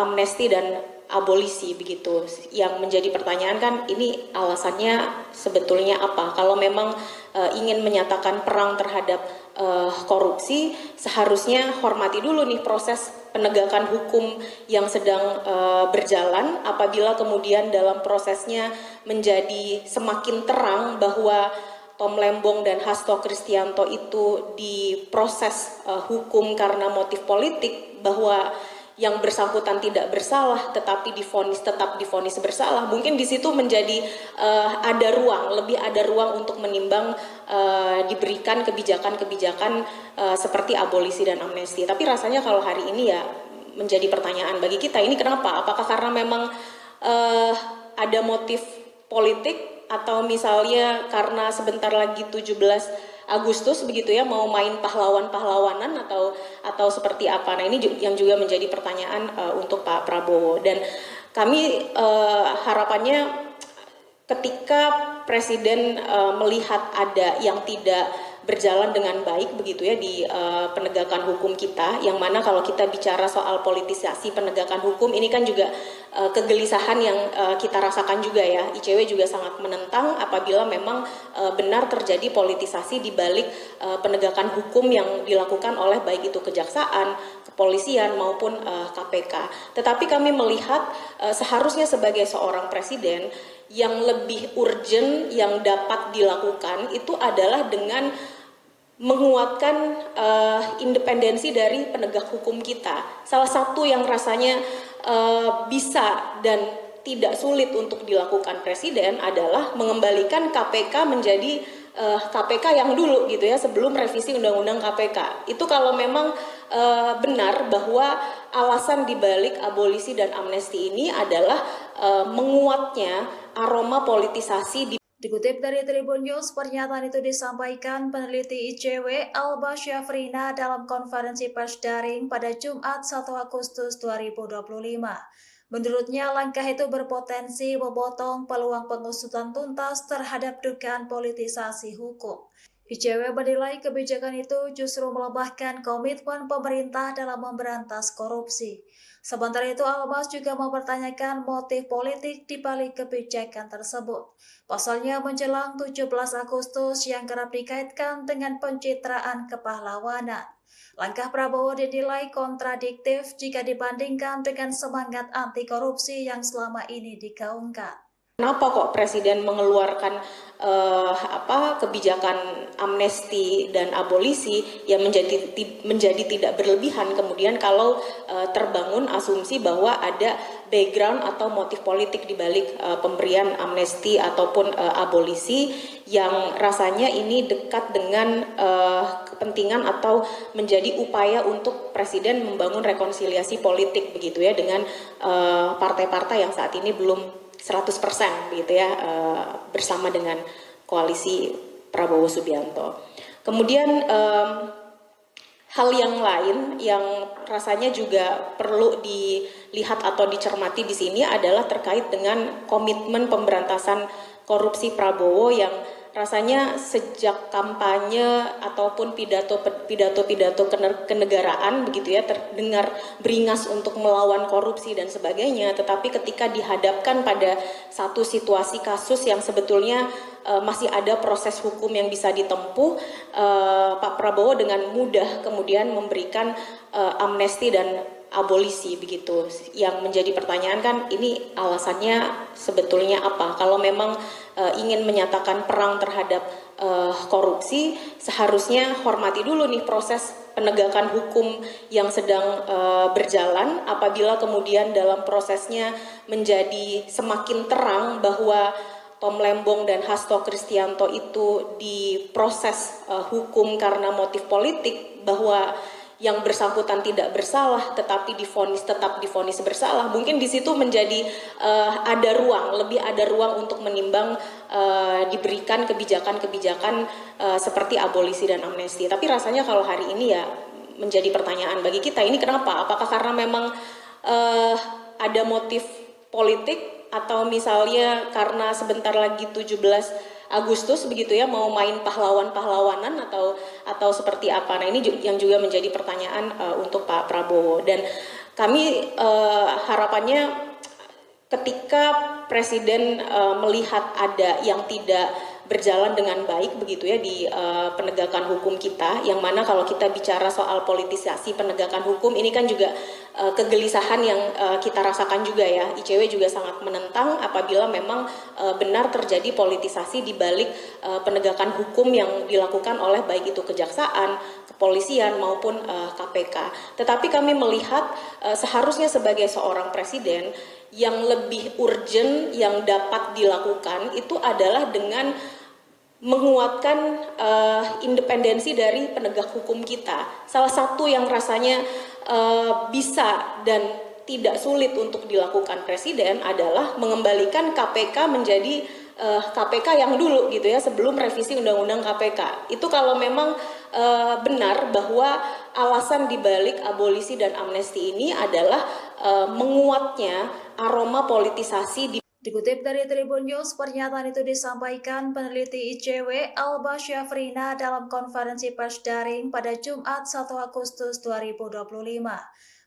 S2: amnesti dan abolisi begitu. Yang menjadi pertanyaan kan ini alasannya sebetulnya apa? Kalau memang ingin menyatakan perang terhadap korupsi, seharusnya hormati dulu nih proses penegakan hukum yang sedang berjalan. Apabila kemudian dalam prosesnya menjadi semakin terang bahwa Tom Lembong dan Hasto Kristianto itu diproses hukum karena motif politik, bahwa yang bersangkutan tidak bersalah tetapi tetap divonis bersalah, mungkin di situ menjadi lebih ada ruang untuk menimbang diberikan kebijakan-kebijakan seperti abolisi dan amnesti. Tapi rasanya kalau hari ini ya menjadi pertanyaan bagi kita, ini kenapa? Apakah karena memang ada motif politik, atau misalnya karena sebentar lagi 17 Agustus begitu ya, mau main pahlawan-pahlawanan atau seperti apa? Nah, ini yang juga menjadi pertanyaan untuk Pak Prabowo, dan kami harapannya ketika Presiden melihat ada yang tidak berjalan dengan baik begitu ya di penegakan hukum kita, yang mana kalau kita bicara soal politisasi penegakan hukum ini kan juga kegelisahan yang kita rasakan juga ya. ICW juga sangat menentang apabila memang benar terjadi politisasi di balik penegakan hukum yang dilakukan oleh baik itu kejaksaan, kepolisian maupun KPK. Tetapi kami melihat seharusnya sebagai seorang presiden yang lebih urgent yang dapat dilakukan itu adalah dengan menguatkan independensi dari penegak hukum kita. Salah satu yang rasanya bisa dan tidak sulit untuk dilakukan Presiden adalah mengembalikan KPK menjadi KPK yang dulu gitu ya, sebelum revisi Undang-Undang KPK. Itu kalau memang benar bahwa alasan dibalik abolisi dan amnesti ini adalah menguatnya aroma politisasi di.
S1: Dikutip dari Tribun News, pernyataan itu disampaikan peneliti ICW Alba Syafrina dalam konferensi pers daring pada Jumat 1 Agustus 2025. Menurutnya, langkah itu berpotensi memotong peluang pengusutan tuntas terhadap dugaan politisasi hukum. ICW menilai kebijakan itu justru melemahkan komitmen pemerintah dalam memberantas korupsi. Sementara itu, Almas juga mempertanyakan motif politik di balik kebijakan tersebut. Pasalnya menjelang 17 Agustus yang kerap dikaitkan dengan pencitraan kepahlawanan. Langkah Prabowo dinilai kontradiktif jika dibandingkan dengan semangat anti korupsi yang selama ini digaungkan.
S2: Kenapa kok Presiden mengeluarkan kebijakan amnesti dan abolisi yang menjadi tidak berlebihan kemudian kalau terbangun asumsi bahwa ada background atau motif politik di balik pemberian amnesti ataupun abolisi yang rasanya ini dekat dengan kepentingan atau menjadi upaya untuk Presiden membangun rekonsiliasi politik begitu ya dengan partai-partai yang saat ini belum 100% begitu ya bersama dengan koalisi Prabowo Subianto. Kemudian hal yang lain yang rasanya juga perlu dilihat atau dicermati di sini adalah terkait dengan komitmen pemberantasan korupsi Prabowo yang rasanya sejak kampanye ataupun pidato kenegaraan begitu ya terdengar beringas untuk melawan korupsi dan sebagainya, tetapi ketika dihadapkan pada satu situasi kasus yang sebetulnya masih ada proses hukum yang bisa ditempuh, Pak Prabowo dengan mudah kemudian memberikan amnesti dan abolisi begitu. Yang menjadi pertanyaan kan ini alasannya sebetulnya apa? Kalau memang ingin menyatakan perang terhadap korupsi, seharusnya hormati dulu nih proses penegakan hukum yang sedang berjalan. Apabila kemudian dalam prosesnya menjadi semakin terang bahwa Tom Lembong dan Hasto Kristianto itu diproses hukum karena motif politik, bahwa yang bersangkutan tidak bersalah tetapi tetap divonis bersalah, mungkin di situ menjadi lebih ada ruang untuk menimbang diberikan kebijakan-kebijakan seperti abolisi dan amnesti. Tapi rasanya kalau hari ini ya menjadi pertanyaan bagi kita, ini kenapa? Apakah karena memang ada motif politik, atau misalnya karena sebentar lagi 17 Agustus begitu ya, mau main pahlawan-pahlawanan atau seperti apa? Nah, ini yang juga menjadi pertanyaan untuk Pak Prabowo, dan kami harapannya ketika Presiden melihat ada yang tidak berjalan dengan baik begitu ya di penegakan hukum kita, yang mana kalau kita bicara soal politisasi penegakan hukum ini kan juga kegelisahan yang kita rasakan juga ya. ICW juga sangat menentang apabila memang benar terjadi politisasi di balik penegakan hukum yang dilakukan oleh baik itu kejaksaan, kepolisian maupun KPK. Tetapi kami melihat seharusnya sebagai seorang presiden yang lebih urgent yang dapat dilakukan itu adalah dengan menguatkan independensi dari penegak hukum kita. Salah satu yang rasanya bisa dan tidak sulit untuk dilakukan presiden adalah mengembalikan KPK menjadi KPK yang dulu gitu ya, sebelum revisi Undang-Undang KPK. Itu kalau memang benar bahwa alasan dibalik abolisi dan amnesti ini adalah menguatnya aroma politisasi di.
S1: Dikutip dari Tribun News, pernyataan itu disampaikan peneliti ICW Alba Syafrina dalam konferensi pers daring pada Jumat 1 Agustus 2025.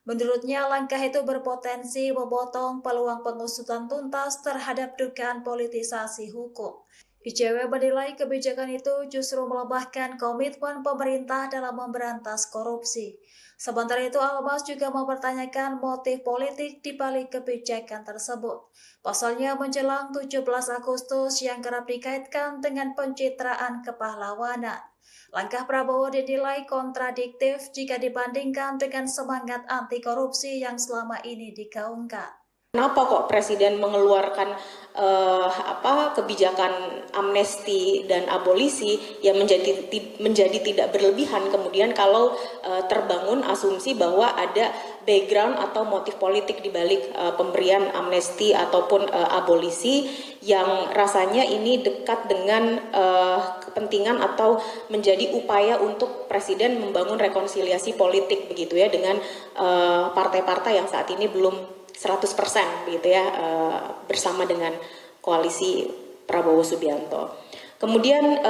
S1: Menurutnya, langkah itu berpotensi memotong peluang pengusutan tuntas terhadap dugaan politisasi hukum. ICW menilai kebijakan itu justru melemahkan komitmen pemerintah dalam memberantas korupsi. Sementara itu, Albas juga mempertanyakan motif politik di balik kebijakan tersebut. Pasalnya menjelang 17 Agustus yang kerap dikaitkan dengan pencitraan kepahlawanan. Langkah Prabowo dinilai kontradiktif jika dibandingkan dengan semangat anti korupsi yang selama ini digaungkan.
S2: Kenapa kok Presiden mengeluarkan kebijakan amnesti dan abolisi yang menjadi tidak berlebihan kemudian kalau terbangun asumsi bahwa ada background atau motif politik di balik pemberian amnesti ataupun abolisi yang rasanya ini dekat dengan kepentingan atau menjadi upaya untuk Presiden membangun rekonsiliasi politik begitu ya dengan partai-partai yang saat ini belum 100% begitu ya bersama dengan koalisi Prabowo Subianto. Kemudian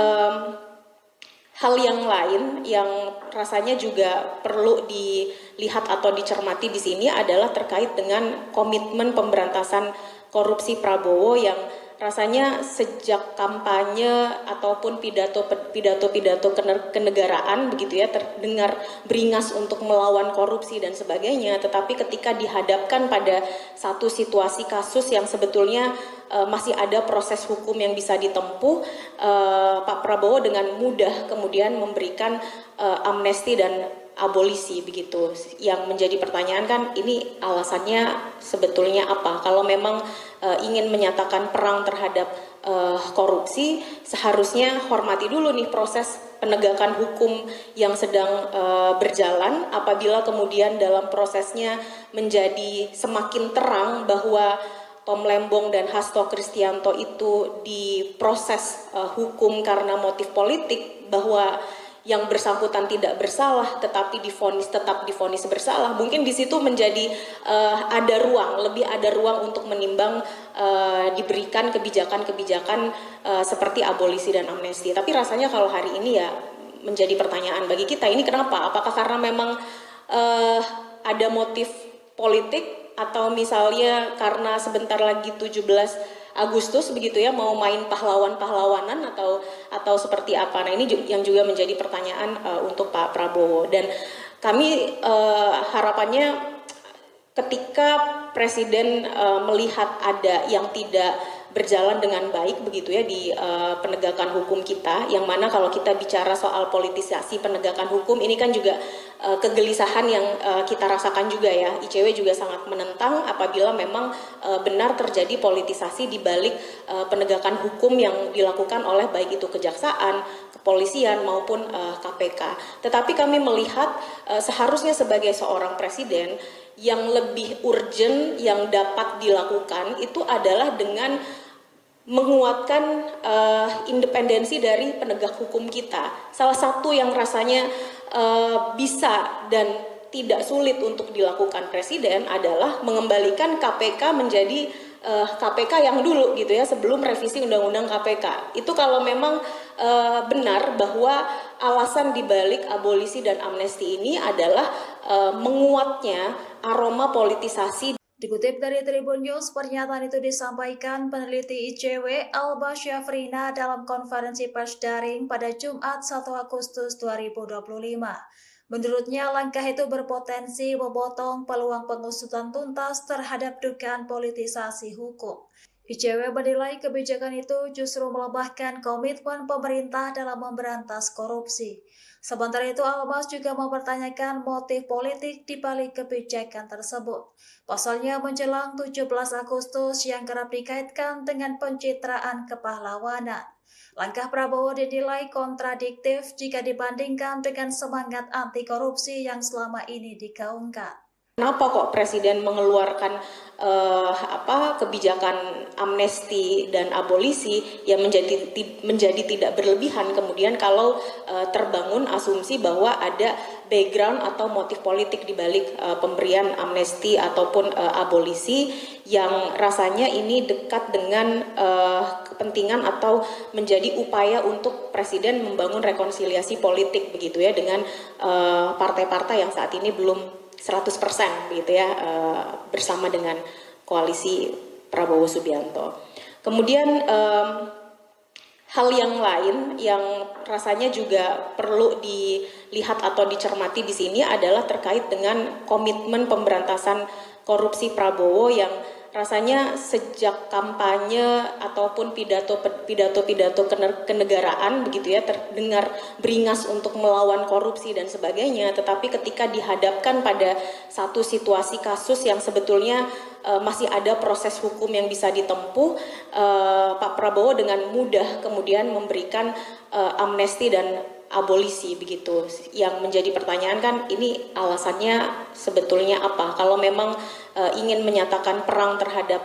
S2: hal yang lain yang rasanya juga perlu dilihat atau dicermati di sini adalah terkait dengan komitmen pemberantasan korupsi Prabowo yang rasanya sejak kampanye ataupun pidato kenegaraan begitu ya terdengar beringas untuk melawan korupsi dan sebagainya, tetapi ketika dihadapkan pada satu situasi kasus yang sebetulnya masih ada proses hukum yang bisa ditempuh, Pak Prabowo dengan mudah kemudian memberikan amnesti dan abolisi begitu. Yang menjadi pertanyaan kan ini alasannya sebetulnya apa? Kalau memang ingin menyatakan perang terhadap korupsi, seharusnya hormati dulu nih proses penegakan hukum yang sedang berjalan. Apabila kemudian dalam prosesnya menjadi semakin terang bahwa Tom Lembong dan Hasto Kristianto itu diproses hukum karena motif politik, bahwa yang bersangkutan tidak bersalah tetapi tetap divonis bersalah, mungkin di situ menjadi lebih ada ruang untuk menimbang diberikan kebijakan-kebijakan seperti abolisi dan amnesti. Tapi rasanya kalau hari ini ya menjadi pertanyaan bagi kita, ini kenapa? Apakah karena memang ada motif politik atau misalnya karena sebentar lagi 17 Agustus begitu ya mau main pahlawan-pahlawanan atau seperti apa. Nah, ini yang juga menjadi pertanyaan untuk Pak Prabowo, dan kami harapannya ketika Presiden melihat ada yang tidak berjalan dengan baik begitu ya di penegakan hukum kita, yang mana kalau kita bicara soal politisasi penegakan hukum ini kan juga kegelisahan yang kita rasakan juga ya. ICW juga sangat menentang apabila memang benar terjadi politisasi di balik penegakan hukum yang dilakukan oleh baik itu kejaksaan, kepolisian maupun KPK. Tetapi kami melihat seharusnya sebagai seorang presiden yang lebih urgent yang dapat dilakukan itu adalah dengan menguatkan independensi dari penegak hukum kita. Salah satu yang rasanya bisa dan tidak sulit untuk dilakukan presiden adalah mengembalikan KPK menjadi KPK yang dulu gitu ya, sebelum revisi Undang-Undang KPK. Itu kalau memang benar bahwa alasan dibalik abolisi dan amnesti ini adalah menguatnya aroma politisasi.
S1: Dikutip dari Tribun News, pernyataan itu disampaikan peneliti ICW Alba Syafrina dalam konferensi pers daring pada Jumat 1 Agustus 2025. Menurutnya, langkah itu berpotensi memotong peluang pengusutan tuntas terhadap dugaan politisasi hukum. ICW menilai kebijakan itu justru melemahkan komitmen pemerintah dalam memberantas korupsi. Sementara itu, Almas juga mempertanyakan motif politik di balik kebijakan tersebut. Pasalnya menjelang 17 Agustus yang kerap dikaitkan dengan pencitraan kepahlawanan. Langkah Prabowo dinilai kontradiktif jika dibandingkan dengan semangat anti korupsi yang selama ini digaungkan.
S2: Kenapa kok Presiden mengeluarkan kebijakan amnesti dan abolisi yang menjadi tidak berlebihan kemudian kalau terbangun asumsi bahwa ada background atau motif politik di balik pemberian amnesti ataupun abolisi yang rasanya ini dekat dengan kepentingan atau menjadi upaya untuk Presiden membangun rekonsiliasi politik begitu ya dengan partai-partai yang saat ini belum 100% begitu ya bersama dengan koalisi Prabowo Subianto. Kemudian hal yang lain yang rasanya juga perlu dilihat atau dicermati di sini adalah terkait dengan komitmen pemberantasan korupsi Prabowo yang rasanya sejak kampanye ataupun pidato kenegaraan begitu ya terdengar beringas untuk melawan korupsi dan sebagainya, tetapi ketika dihadapkan pada satu situasi kasus yang sebetulnya masih ada proses hukum yang bisa ditempuh, Pak Prabowo dengan mudah kemudian memberikan amnesti dan abolisi begitu. Yang menjadi pertanyaan kan ini alasannya sebetulnya apa? Kalau memang ingin menyatakan perang terhadap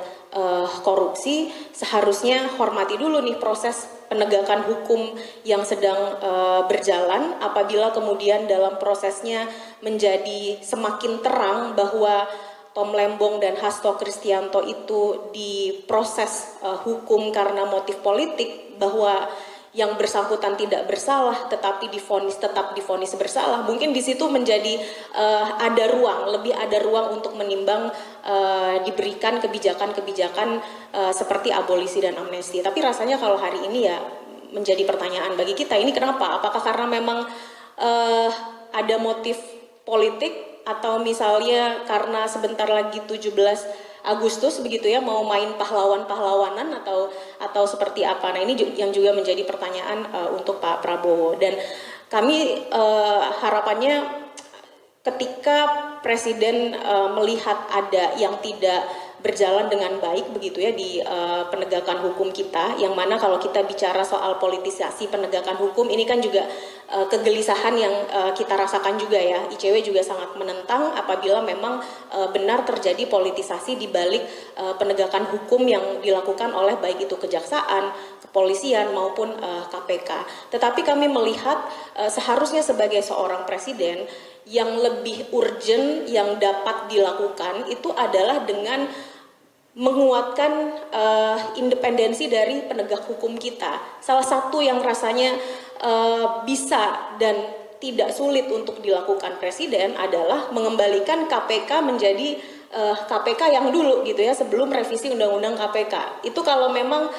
S2: korupsi, seharusnya hormati dulu nih proses penegakan hukum yang sedang berjalan. Apabila kemudian dalam prosesnya menjadi semakin terang bahwa Tom Lembong dan Hasto Kristianto itu diproses hukum karena motif politik, bahwa yang bersangkutan tidak bersalah tetapi tetap divonis bersalah, mungkin di situ menjadi lebih ada ruang untuk menimbang diberikan kebijakan-kebijakan seperti abolisi dan amnesti. Tapi rasanya kalau hari ini ya menjadi pertanyaan bagi kita, ini kenapa? Apakah karena memang ada motif politik atau misalnya karena sebentar lagi 17 Agustus begitu ya mau main pahlawan-pahlawanan atau seperti apa? Nah ini yang juga menjadi pertanyaan untuk Pak Prabowo, dan kami harapannya ketika Presiden melihat ada yang tidak berjalan dengan baik begitu ya di penegakan hukum kita, yang mana kalau kita bicara soal politisasi penegakan hukum ini kan juga kegelisahan yang kita rasakan juga ya. ICW juga sangat menentang apabila memang benar terjadi politisasi di balik penegakan hukum yang dilakukan oleh baik itu kejaksaan, kepolisian maupun KPK. Tetapi kami melihat seharusnya sebagai seorang presiden yang lebih urgent yang dapat dilakukan itu adalah dengan menguatkan independensi dari penegak hukum kita. Salah satu yang rasanya bisa dan tidak sulit untuk dilakukan Presiden adalah mengembalikan KPK menjadi KPK yang dulu gitu ya, sebelum revisi Undang-Undang KPK. Itu kalau memang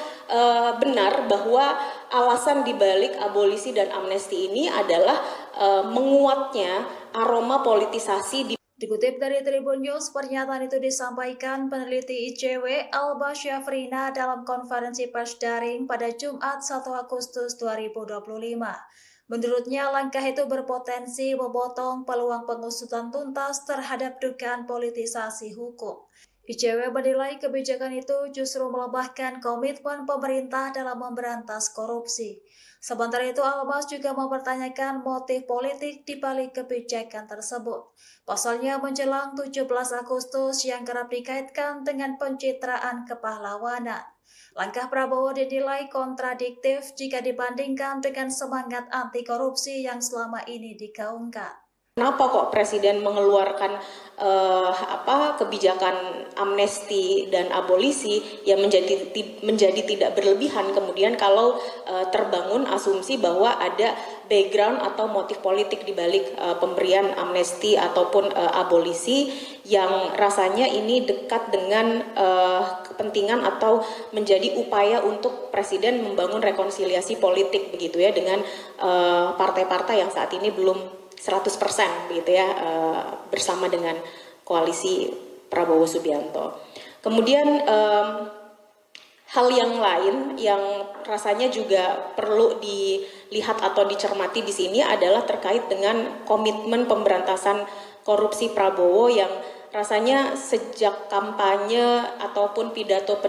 S2: benar bahwa alasan dibalik abolisi dan amnesti ini adalah menguatnya aroma politisasi di.
S1: Dikutip dari Tribun News, pernyataan itu disampaikan peneliti ICW Alba Syafrina dalam konferensi pers daring pada Jumat 1 Agustus 2025. Menurutnya, langkah itu berpotensi memotong peluang pengusutan tuntas terhadap dugaan politisasi hukum. ICW menilai kebijakan itu justru melemahkan komitmen pemerintah dalam memberantas korupsi. Sementara itu, Almas juga mempertanyakan motif politik di balik kebijakan tersebut. Pasalnya menjelang 17 Agustus yang kerap dikaitkan dengan pencitraan kepahlawanan. Langkah Prabowo dinilai kontradiktif jika dibandingkan dengan semangat anti korupsi yang selama ini digaungkan.
S2: Kenapa kok Presiden mengeluarkan kebijakan amnesti dan abolisi yang menjadi tidak berlebihan kemudian kalau terbangun asumsi bahwa ada background atau motif politik di balik pemberian amnesti ataupun abolisi yang rasanya ini dekat dengan kepentingan atau menjadi upaya untuk Presiden membangun rekonsiliasi politik begitu ya dengan partai-partai yang saat ini belum 100% begitu ya, bersama dengan koalisi Prabowo Subianto. Kemudian hal yang lain yang rasanya juga perlu dilihat atau dicermati di sini adalah terkait dengan komitmen pemberantasan korupsi Prabowo yang rasanya sejak kampanye ataupun pidato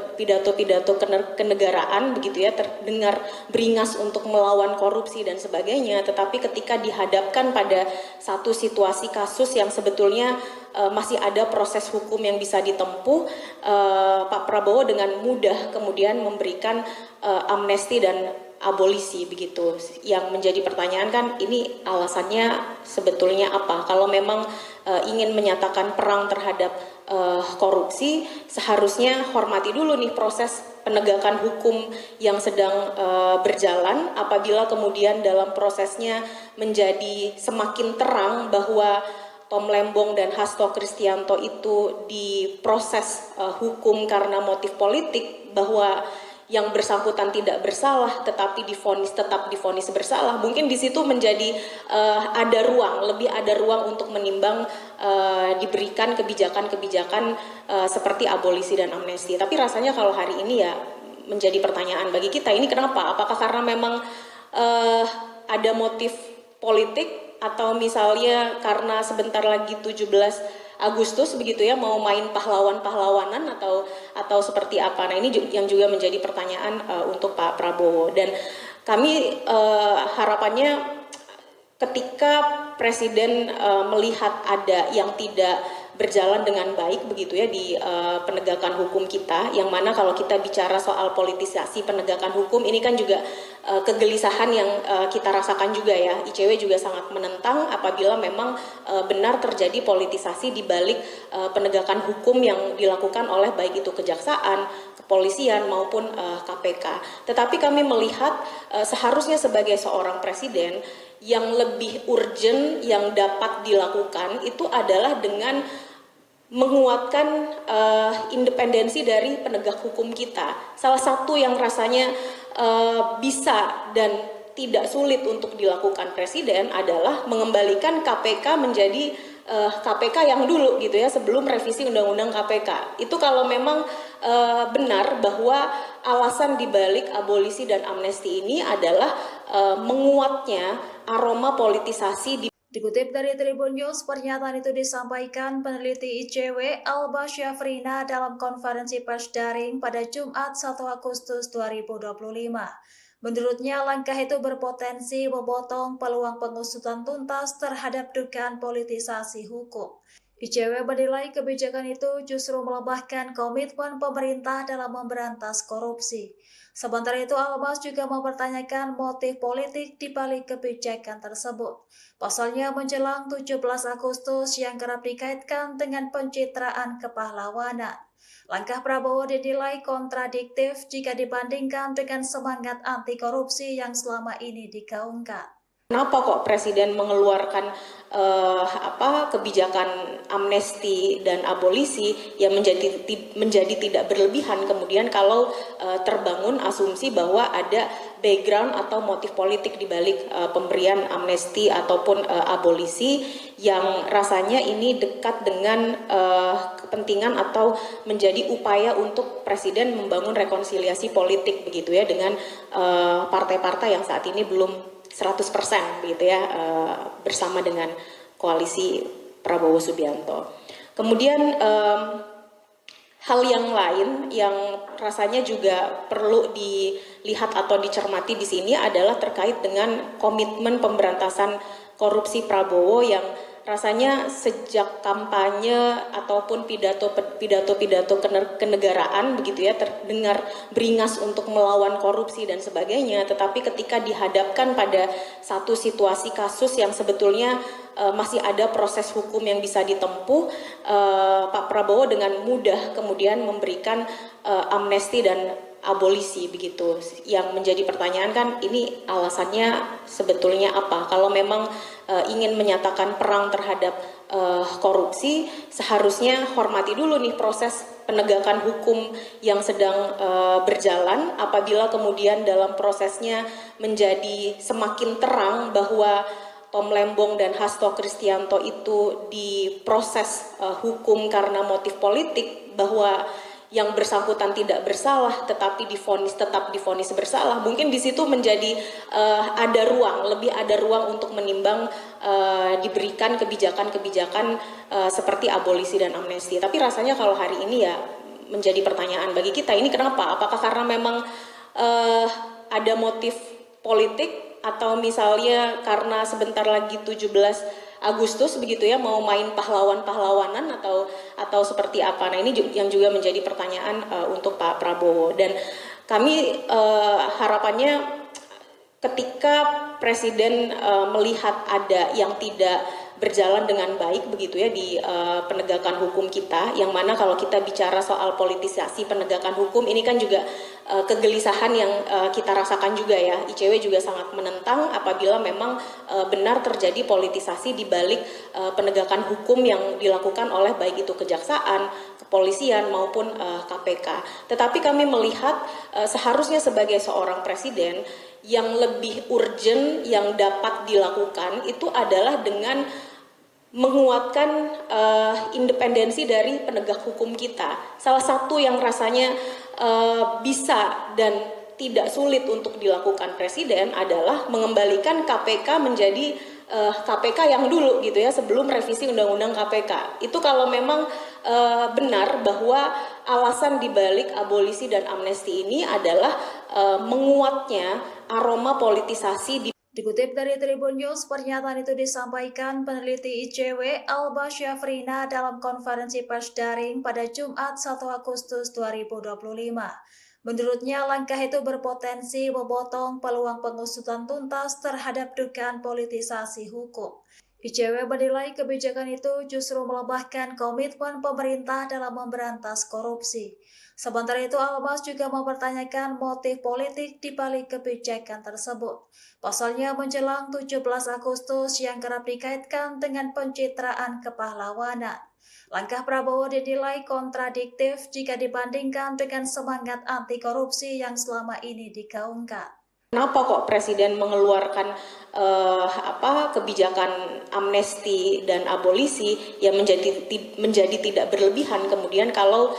S2: kenegaraan begitu ya, terdengar beringas untuk melawan korupsi dan sebagainya, tetapi ketika dihadapkan pada satu situasi kasus yang sebetulnya masih ada proses hukum yang bisa ditempuh, Pak Prabowo dengan mudah kemudian memberikan amnesti dan abolisi begitu. Yang menjadi pertanyaan kan, ini alasannya sebetulnya apa? Kalau memang ingin menyatakan perang terhadap korupsi, seharusnya hormati dulu nih proses penegakan hukum yang sedang berjalan. Apabila kemudian dalam prosesnya menjadi semakin terang bahwa Tom Lembong dan Hasto Kristianto itu diproses hukum karena motif politik, bahwa yang bersangkutan tidak bersalah tetapi tetap divonis bersalah, mungkin di situ menjadi lebih ada ruang untuk menimbang diberikan kebijakan-kebijakan seperti abolisi dan amnesti. Tapi rasanya kalau hari ini ya menjadi pertanyaan bagi kita, ini kenapa? Apakah karena memang ada motif politik, atau misalnya karena sebentar lagi 17 Agustus begitu ya, mau main pahlawanan atau seperti apa? Nah, ini yang juga menjadi pertanyaan untuk Pak Prabowo. Dan kami harapannya ketika Presiden melihat ada yang tidak berjalan dengan baik begitu ya di penegakan hukum kita, yang mana kalau kita bicara soal politisasi penegakan hukum, ini kan juga kegelisahan yang kita rasakan juga ya. ICW juga sangat menentang apabila memang benar terjadi politisasi di balik penegakan hukum yang dilakukan oleh baik itu kejaksaan, kepolisian maupun KPK. Tetapi kami melihat seharusnya sebagai seorang presiden, yang lebih urgent yang dapat dilakukan itu adalah dengan menguatkan independensi dari penegak hukum kita. Salah satu yang rasanya bisa dan tidak sulit untuk dilakukan Presiden adalah mengembalikan KPK menjadi KPK yang dulu gitu ya, sebelum revisi Undang-Undang KPK. Itu kalau memang benar bahwa alasan dibalik abolisi dan amnesti ini adalah menguatnya aroma politisasi di.
S1: Dikutip dari Tribun News, pernyataan itu disampaikan peneliti ICW Alba Syafrina dalam konferensi pers daring pada Jumat 1 Agustus 2025. Menurutnya, langkah itu berpotensi memotong peluang pengusutan tuntas terhadap dugaan politisasi hukum. ICW menilai kebijakan itu justru melemahkan komitmen pemerintah dalam memberantas korupsi. Sementara itu, Albas juga mempertanyakan motif politik di balik kebijakan tersebut. Pasalnya menjelang 17 Agustus yang kerap dikaitkan dengan pencitraan kepahlawanan. Langkah Prabowo dinilai kontradiktif jika dibandingkan dengan semangat anti korupsi yang selama ini digaungkan.
S2: Kenapa kok Presiden mengeluarkan kebijakan amnesti dan abolisi yang menjadi tidak berlebihan kemudian kalau terbangun asumsi bahwa ada background atau motif politik di balik pemberian amnesti ataupun abolisi, yang rasanya ini dekat dengan kepentingan atau menjadi upaya untuk Presiden membangun rekonsiliasi politik begitu ya dengan partai-partai yang saat ini belum 100% begitu ya, bersama dengan koalisi Prabowo Subianto. Kemudian hal yang lain yang rasanya juga perlu dilihat atau dicermati di sini adalah terkait dengan komitmen pemberantasan korupsi Prabowo yang rasanya sejak kampanye ataupun pidato kenegaraan begitu ya, terdengar beringas untuk melawan korupsi dan sebagainya, tetapi ketika dihadapkan pada satu situasi kasus yang sebetulnya masih ada proses hukum yang bisa ditempuh, Pak Prabowo dengan mudah kemudian memberikan amnesti dan abolisi begitu. Yang menjadi pertanyaan kan, ini alasannya sebetulnya apa? Kalau memang ingin menyatakan perang terhadap korupsi, seharusnya hormati dulu nih proses penegakan hukum yang sedang berjalan. Apabila kemudian dalam prosesnya menjadi semakin terang bahwa Tom Lembong dan Hasto Kristianto itu diproses hukum karena motif politik, bahwa yang bersangkutan tidak bersalah tetapi tetap divonis bersalah, mungkin di situ menjadi lebih ada ruang untuk menimbang diberikan kebijakan-kebijakan seperti abolisi dan amnesti. Tapi rasanya kalau hari ini ya menjadi pertanyaan bagi kita, ini kenapa? Apakah karena memang ada motif politik, atau misalnya karena sebentar lagi 17 Agustus begitu ya, mau main pahlawan-pahlawanan atau seperti apa? Nah, ini yang juga menjadi pertanyaan untuk Pak Prabowo, dan kami harapannya ketika Presiden melihat ada yang tidak berjalan dengan baik begitu ya di penegakan hukum kita, yang mana kalau kita bicara soal politisasi penegakan hukum ini kan juga kegelisahan yang kita rasakan juga ya. ICW juga sangat menentang apabila memang benar terjadi politisasi di balik penegakan hukum yang dilakukan oleh baik itu kejaksaan, kepolisian maupun KPK. Tetapi kami melihat seharusnya sebagai seorang presiden, yang lebih urgent yang dapat dilakukan itu adalah dengan menguatkan independensi dari penegak hukum kita. Salah satu yang rasanya bisa dan tidak sulit untuk dilakukan Presiden adalah mengembalikan KPK menjadi KPK yang dulu gitu ya, sebelum revisi Undang-Undang KPK. Itu kalau memang benar bahwa alasan dibalik abolisi dan amnesti ini adalah menguatnya aroma politisasi di.
S1: Dikutip dari Tribun News, pernyataan itu disampaikan peneliti ICW Alba Syafrina dalam konferensi pers daring pada Jumat 1 Agustus 2025. Menurutnya, langkah itu berpotensi memotong peluang pengusutan tuntas terhadap dugaan politisasi hukum. ICW menilai kebijakan itu justru melemahkan komitmen pemerintah dalam memberantas korupsi. Sementara itu, Albas juga mempertanyakan motif politik di balik kebijakan tersebut. Pasalnya menjelang 17 Agustus yang kerap dikaitkan dengan pencitraan kepahlawanan. Langkah Prabowo dinilai kontradiktif jika dibandingkan dengan semangat anti korupsi yang selama ini digaungkan.
S2: Kenapa kok Presiden mengeluarkan kebijakan amnesti dan abolisi yang menjadi tidak berlebihan, kemudian kalau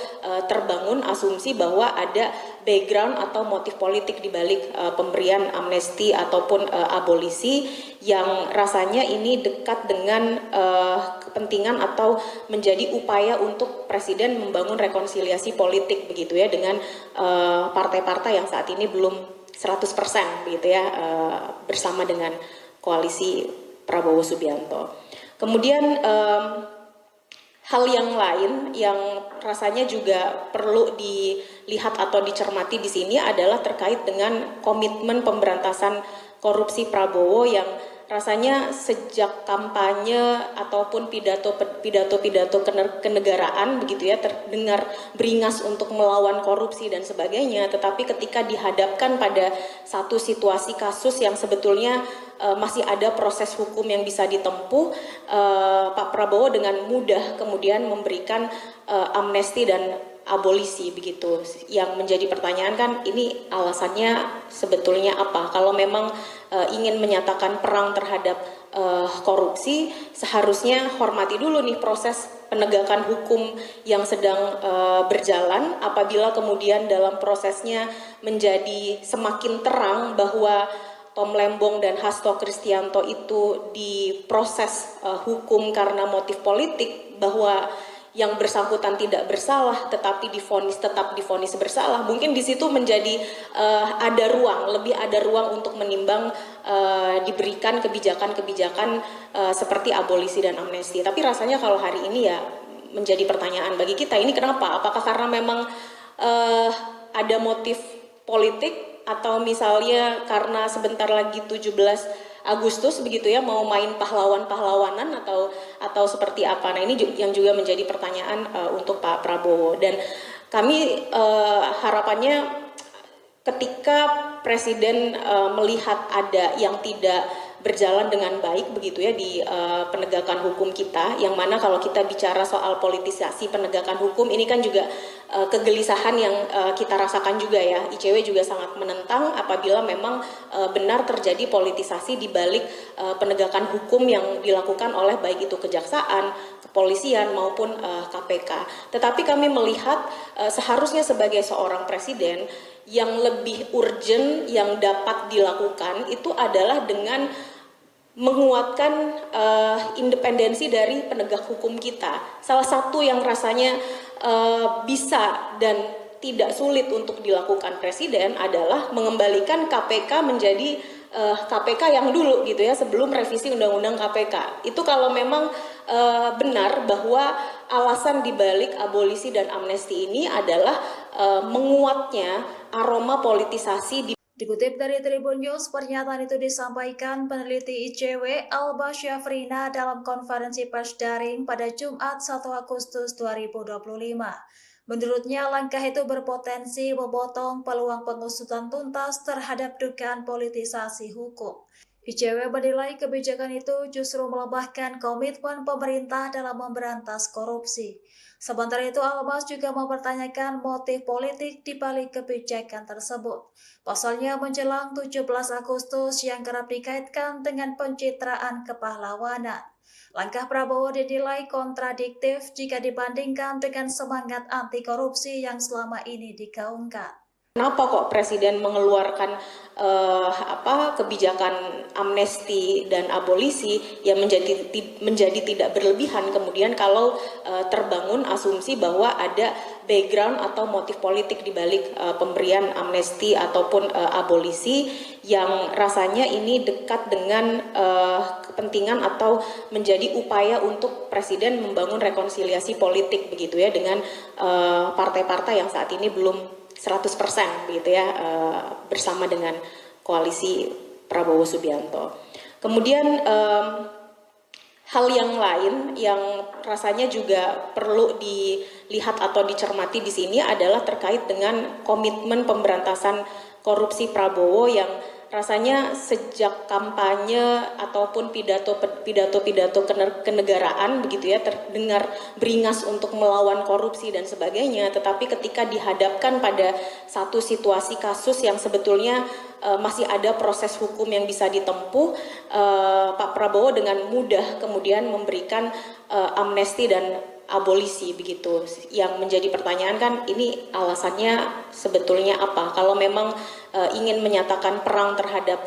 S2: terbangun asumsi bahwa ada background atau motif politik di balik pemberian amnesti ataupun abolisi yang rasanya ini dekat dengan kepentingan atau menjadi upaya untuk Presiden membangun rekonsiliasi politik begitu ya dengan partai-partai yang saat ini belum 100% begitu ya, bersama dengan koalisi Prabowo Subianto. Kemudian hal yang lain yang rasanya juga perlu dilihat atau dicermati di sini adalah terkait dengan komitmen pemberantasan korupsi Prabowo yang rasanya sejak kampanye ataupun pidato kenegaraan begitu ya terdengar beringas untuk melawan korupsi dan sebagainya, tetapi ketika dihadapkan pada satu situasi kasus yang sebetulnya masih ada proses hukum yang bisa ditempuh, Pak Prabowo dengan mudah kemudian memberikan amnesti dan abolisi begitu. Yang menjadi pertanyaan kan ini alasannya sebetulnya apa? Kalau memang ingin menyatakan perang terhadap korupsi, seharusnya hormati dulu nih proses penegakan hukum yang sedang berjalan. Apabila kemudian dalam prosesnya menjadi semakin terang bahwa Tom Lembong dan Hasto Kristianto itu diproses hukum karena motif politik, bahwa yang bersangkutan tidak bersalah tetapi tetap divonis bersalah, mungkin di situ menjadi lebih ada ruang untuk menimbang diberikan kebijakan-kebijakan seperti abolisi dan amnesti. Tapi rasanya kalau hari ini ya menjadi pertanyaan bagi kita, ini kenapa? Apakah karena memang ada motif politik, atau misalnya karena sebentar lagi 17 Agustus begitu ya, mau main pahlawan-pahlawanan atau seperti apa? Nah, ini yang juga menjadi pertanyaan untuk Pak Prabowo, dan kami harapannya ketika Presiden melihat ada yang tidak berjalan dengan baik begitu ya di penegakan hukum kita, yang mana kalau kita bicara soal politisasi penegakan hukum ini kan juga kegelisahan yang kita rasakan juga ya. ICW juga sangat menentang apabila memang benar terjadi politisasi di balik penegakan hukum yang dilakukan oleh baik itu kejaksaan, kepolisian maupun KPK. Tetapi kami melihat seharusnya sebagai seorang presiden yang lebih urgent yang dapat dilakukan itu adalah dengan menguatkan independensi dari penegak hukum kita. Salah satu yang rasanya bisa dan tidak sulit untuk dilakukan presiden adalah mengembalikan KPK menjadi KPK yang dulu gitu ya, sebelum revisi Undang-Undang KPK. Itu kalau memang benar bahwa alasan dibalik abolisi dan amnesti ini adalah menguatnya aroma politisasi di.
S1: Dikutip dari Tribun News, pernyataan itu disampaikan peneliti ICW Alba Syafrina dalam konferensi pers daring pada Jumat 1 Agustus 2025. Menurutnya, langkah itu berpotensi memotong peluang pengusutan tuntas terhadap dugaan politisasi hukum. ICW menilai kebijakan itu justru melemahkan komitmen pemerintah dalam memberantas korupsi. Sementara itu, Almas juga mempertanyakan motif politik di balik kebijakan tersebut. Pasalnya menjelang 17 Agustus yang kerap dikaitkan dengan pencitraan kepahlawanan. Langkah Prabowo dinilai kontradiktif jika dibandingkan dengan semangat anti korupsi yang selama ini digaungkan.
S2: Kenapa kok Presiden mengeluarkan kebijakan amnesti dan abolisi yang menjadi tidak berlebihan kemudian kalau terbangun asumsi bahwa ada background atau motif politik di balik pemberian amnesti ataupun abolisi yang rasanya ini dekat dengan kepentingan atau menjadi upaya untuk Presiden membangun rekonsiliasi politik begitu ya dengan partai-partai yang saat ini belum 100% begitu ya bersama dengan koalisi Prabowo Subianto. Kemudian hal yang lain yang rasanya juga perlu dilihat atau dicermati di sini adalah terkait dengan komitmen pemberantasan korupsi Prabowo yang rasanya sejak kampanye ataupun pidato kenegaraan begitu ya terdengar beringas untuk melawan korupsi dan sebagainya, tetapi ketika dihadapkan pada satu situasi kasus yang sebetulnya masih ada proses hukum yang bisa ditempuh, Pak Prabowo dengan mudah kemudian memberikan amnesti dan abolisi begitu. Yang menjadi pertanyaan kan ini alasannya sebetulnya apa? Kalau memang ingin menyatakan perang terhadap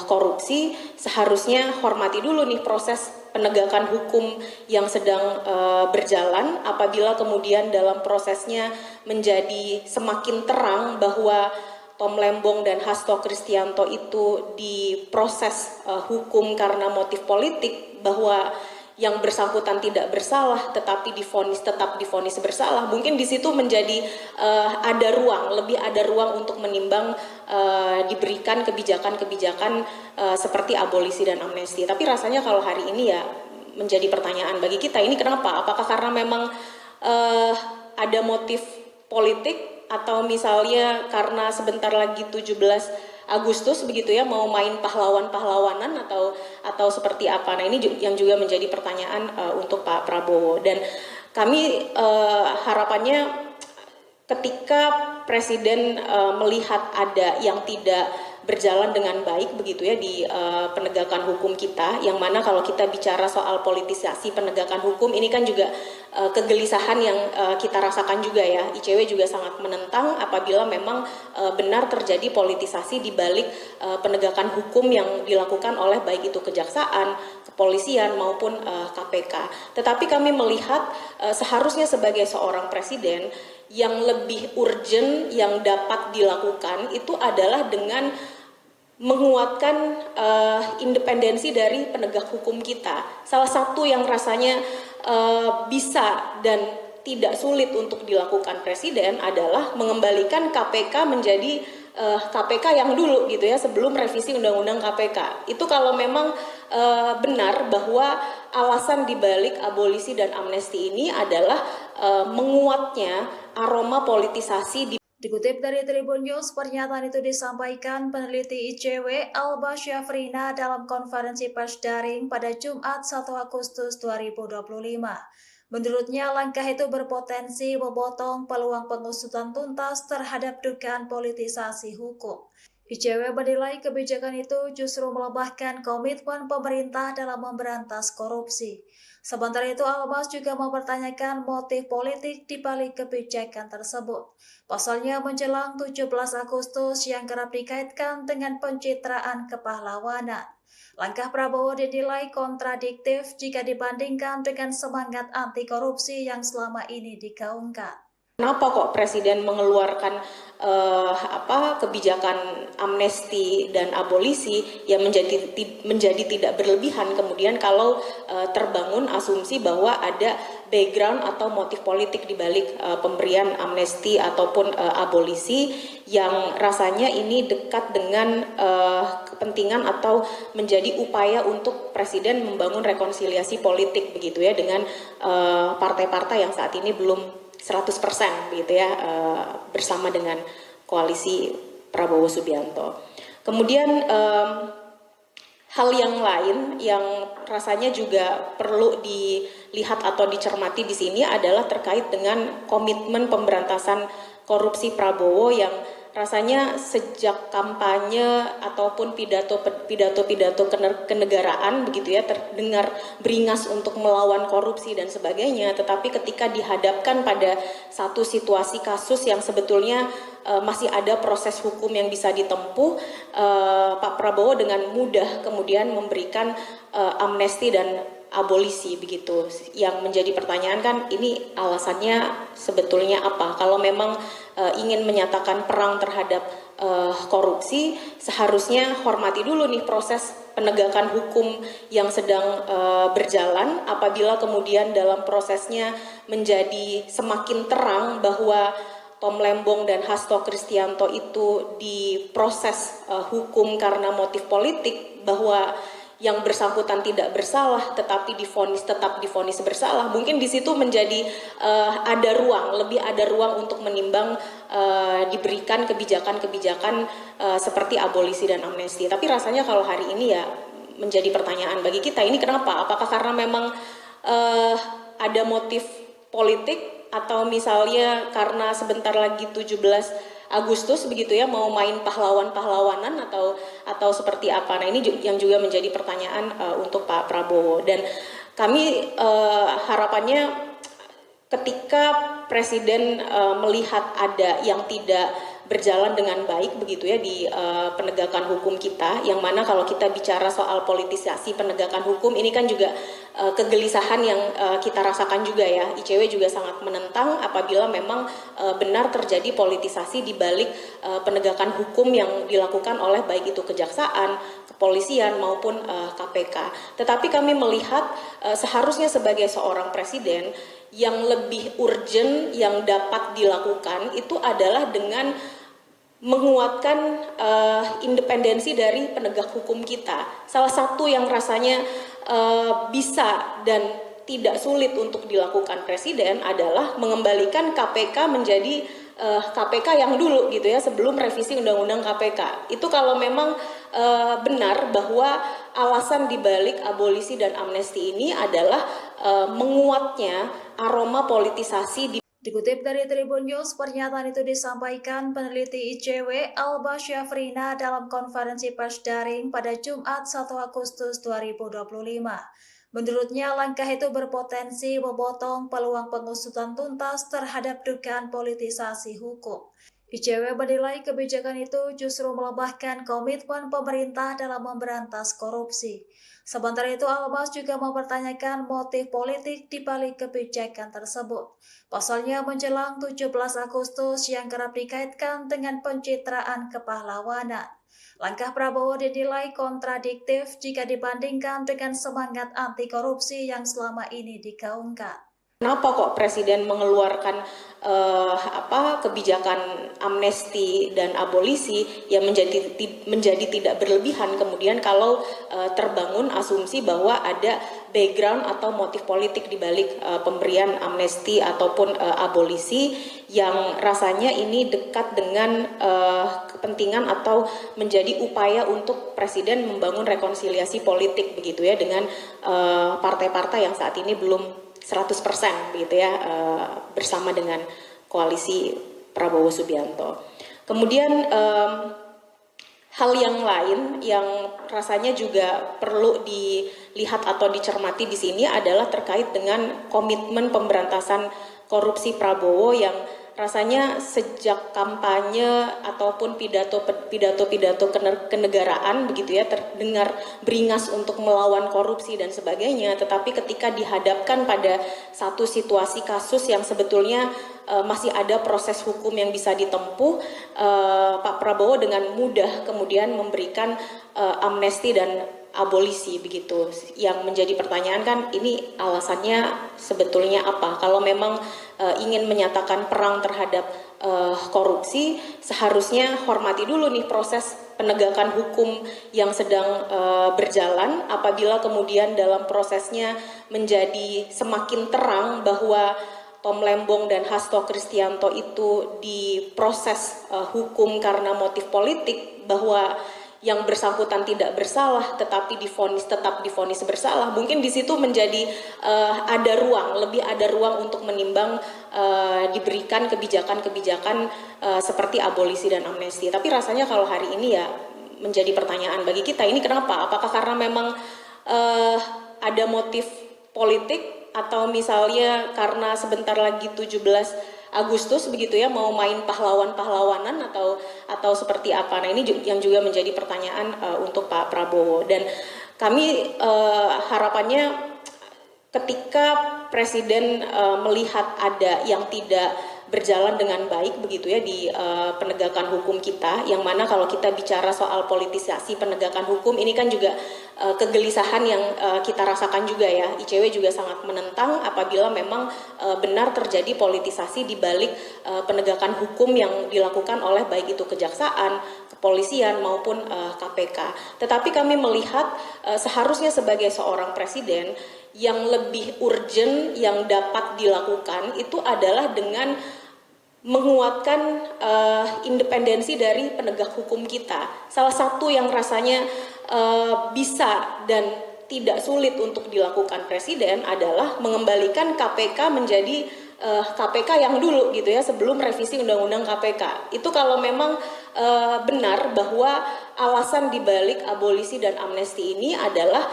S2: korupsi, seharusnya hormati dulu nih proses penegakan hukum yang sedang berjalan. Apabila kemudian dalam prosesnya menjadi semakin terang bahwa Tom Lembong dan Hasto Kristianto itu diproses hukum karena motif politik, bahwa yang bersangkutan tidak bersalah tetapi tetap divonis bersalah, mungkin di situ menjadi lebih ada ruang untuk menimbang diberikan kebijakan-kebijakan seperti abolisi dan amnesti. Tapi rasanya kalau hari ini ya menjadi pertanyaan bagi kita, ini kenapa? Apakah karena memang ada motif politik atau misalnya karena sebentar lagi 17 Agustus begitu ya mau main pahlawan-pahlawanan atau seperti apa. Nah, ini yang juga menjadi pertanyaan untuk Pak Prabowo, dan kami harapannya ketika Presiden melihat ada yang tidak berjalan dengan baik begitu ya di penegakan hukum kita, yang mana kalau kita bicara soal politisasi penegakan hukum ini kan juga kegelisahan yang kita rasakan juga ya. ICW juga sangat menentang apabila memang benar terjadi politisasi di balik penegakan hukum yang dilakukan oleh baik itu kejaksaan, kepolisian maupun KPK. Tetapi kami melihat seharusnya sebagai seorang presiden yang lebih urgent yang dapat dilakukan itu adalah dengan menguatkan independensi dari penegak hukum kita. Salah satu yang rasanya bisa dan tidak sulit untuk dilakukan presiden adalah mengembalikan KPK menjadi KPK yang dulu gitu ya, sebelum revisi Undang-Undang KPK. Itu kalau memang benar bahwa alasan dibalik abolisi dan amnesti ini adalah menguatnya aroma politisasi di.
S1: Dikutip dari Tribun News, pernyataan itu disampaikan peneliti ICW Alba Syafrina dalam konferensi pers daring pada Jumat 1 Agustus 2025. Menurutnya, langkah itu berpotensi memotong peluang pengusutan tuntas terhadap dugaan politisasi hukum. ICW menilai kebijakan itu justru melemahkan komitmen pemerintah dalam memberantas korupsi. Sementara itu, Almas juga mempertanyakan motif politik di balik kebijakan tersebut. Pasalnya menjelang 17 Agustus yang kerap dikaitkan dengan pencitraan kepahlawanan. Langkah Prabowo dinilai kontradiktif jika dibandingkan dengan semangat anti korupsi yang selama ini digaungkan.
S2: Kenapa kok Presiden mengeluarkan kebijakan amnesti dan abolisi yang menjadi tidak berlebihan kemudian kalau terbangun asumsi bahwa ada background atau motif politik di balik pemberian amnesti ataupun abolisi yang rasanya ini dekat dengan kepentingan atau menjadi upaya untuk Presiden membangun rekonsiliasi politik begitu ya dengan partai-partai yang saat ini belum 100% begitu ya bersama dengan koalisi Prabowo Subianto. Kemudian hal yang lain yang rasanya juga perlu dilihat atau dicermati di sini adalah terkait dengan komitmen pemberantasan korupsi Prabowo yang rasanya sejak kampanye ataupun pidato kenegaraan begitu ya terdengar beringas untuk melawan korupsi dan sebagainya, tetapi ketika dihadapkan pada satu situasi kasus yang sebetulnya masih ada proses hukum yang bisa ditempuh, Pak Prabowo dengan mudah kemudian memberikan amnesti dan abolisi begitu. Yang menjadi pertanyaan kan ini alasannya sebetulnya apa? Kalau memang ingin menyatakan perang terhadap korupsi, seharusnya hormati dulu nih proses penegakan hukum yang sedang berjalan. Apabila kemudian dalam prosesnya menjadi semakin terang bahwa Tom Lembong dan Hasto Kristianto itu diproses hukum karena motif politik, bahwa yang bersangkutan tidak bersalah tetapi tetap divonis bersalah, mungkin di situ menjadi lebih ada ruang untuk menimbang diberikan kebijakan-kebijakan seperti abolisi dan amnesti. Tapi rasanya kalau hari ini ya menjadi pertanyaan bagi kita, ini kenapa? Apakah karena memang ada motif politik atau misalnya karena sebentar lagi 17 Agustus begitu ya mau main pahlawan-pahlawanan atau seperti apa. Nah, ini yang juga menjadi pertanyaan untuk Pak Prabowo, dan kami harapannya ketika Presiden melihat ada yang tidak berjalan dengan baik begitu ya di penegakan hukum kita, yang mana kalau kita bicara soal politisasi penegakan hukum ini kan juga kegelisahan yang kita rasakan juga ya. ICW juga sangat menentang apabila memang benar terjadi politisasi di balik penegakan hukum yang dilakukan oleh baik itu kejaksaan, kepolisian maupun KPK. Tetapi kami melihat seharusnya sebagai seorang presiden yang lebih urgent yang dapat dilakukan itu adalah dengan menguatkan independensi dari penegak hukum kita. Salah satu yang rasanya bisa dan tidak sulit untuk dilakukan Presiden adalah mengembalikan KPK menjadi KPK yang dulu gitu ya, sebelum revisi Undang-Undang KPK. Itu kalau memang benar bahwa alasan dibalik abolisi dan amnesti ini adalah menguatnya aroma politisasi di.
S1: Dikutip dari Tribun News, pernyataan itu disampaikan peneliti ICW Alba Syafrina dalam konferensi pers daring pada Jumat 1 Agustus 2025. Menurutnya, langkah itu berpotensi memotong peluang pengusutan tuntas terhadap dugaan politisasi hukum. ICW menilai kebijakan itu justru melemahkan komitmen pemerintah dalam memberantas korupsi. Sementara itu, Almas juga mempertanyakan motif politik di balik kebijakan tersebut. Pasalnya menjelang 17 Agustus yang kerap dikaitkan dengan pencitraan kepahlawanan. Langkah Prabowo dinilai kontradiktif jika dibandingkan dengan semangat anti korupsi yang selama ini digaungkan.
S2: Kenapa kok Presiden mengeluarkan kebijakan amnesti dan abolisi yang menjadi tidak berlebihan kemudian kalau terbangun asumsi bahwa ada background atau motif politik di balik pemberian amnesti ataupun abolisi yang rasanya ini dekat dengan kepentingan atau menjadi upaya untuk Presiden membangun rekonsiliasi politik begitu ya dengan partai-partai yang saat ini belum 100% begitu ya bersama dengan koalisi Prabowo Subianto. Kemudian hal yang lain yang rasanya juga perlu dilihat atau dicermati di sini adalah terkait dengan komitmen pemberantasan korupsi Prabowo yang rasanya sejak kampanye ataupun pidato kenegaraan begitu ya terdengar beringas untuk melawan korupsi dan sebagainya, tetapi ketika dihadapkan pada satu situasi kasus yang sebetulnya masih ada proses hukum yang bisa ditempuh, Pak Prabowo dengan mudah kemudian memberikan amnesti dan abolisi begitu. Yang menjadi pertanyaan kan ini alasannya sebetulnya apa? Kalau memang ingin menyatakan perang terhadap korupsi, seharusnya hormati dulu nih proses penegakan hukum yang sedang berjalan. Apabila kemudian dalam prosesnya menjadi semakin terang bahwa Tom Lembong dan Hasto Kristianto itu diproses hukum karena motif politik, bahwa yang bersangkutan tidak bersalah tetapi tetap divonis bersalah, mungkin di situ menjadi lebih ada ruang untuk menimbang diberikan kebijakan-kebijakan seperti abolisi dan amnesti. Tapi rasanya kalau hari ini ya menjadi pertanyaan bagi kita, ini kenapa? Apakah karena memang ada motif politik atau misalnya karena sebentar lagi 17 Agustus begitu ya mau main pahlawanan atau seperti apa. Nah ini yang juga menjadi pertanyaan untuk Pak Prabowo, dan kami harapannya ketika Presiden melihat ada yang tidak berjalan dengan baik begitu ya di penegakan hukum kita, yang mana kalau kita bicara soal politisasi penegakan hukum ini kan juga kegelisahan yang kita rasakan juga ya. ICW juga sangat menentang apabila memang benar terjadi politisasi di balik penegakan hukum yang dilakukan oleh baik itu kejaksaan, kepolisian maupun KPK. Tetapi kami melihat seharusnya sebagai seorang presiden yang lebih urgent yang dapat dilakukan itu adalah dengan menguatkan independensi dari penegak hukum kita. Salah satu yang rasanya bisa dan tidak sulit untuk dilakukan Presiden adalah mengembalikan KPK menjadi KPK yang dulu gitu ya, sebelum revisi Undang-Undang KPK. Itu kalau memang benar bahwa alasan dibalik abolisi dan amnesti ini adalah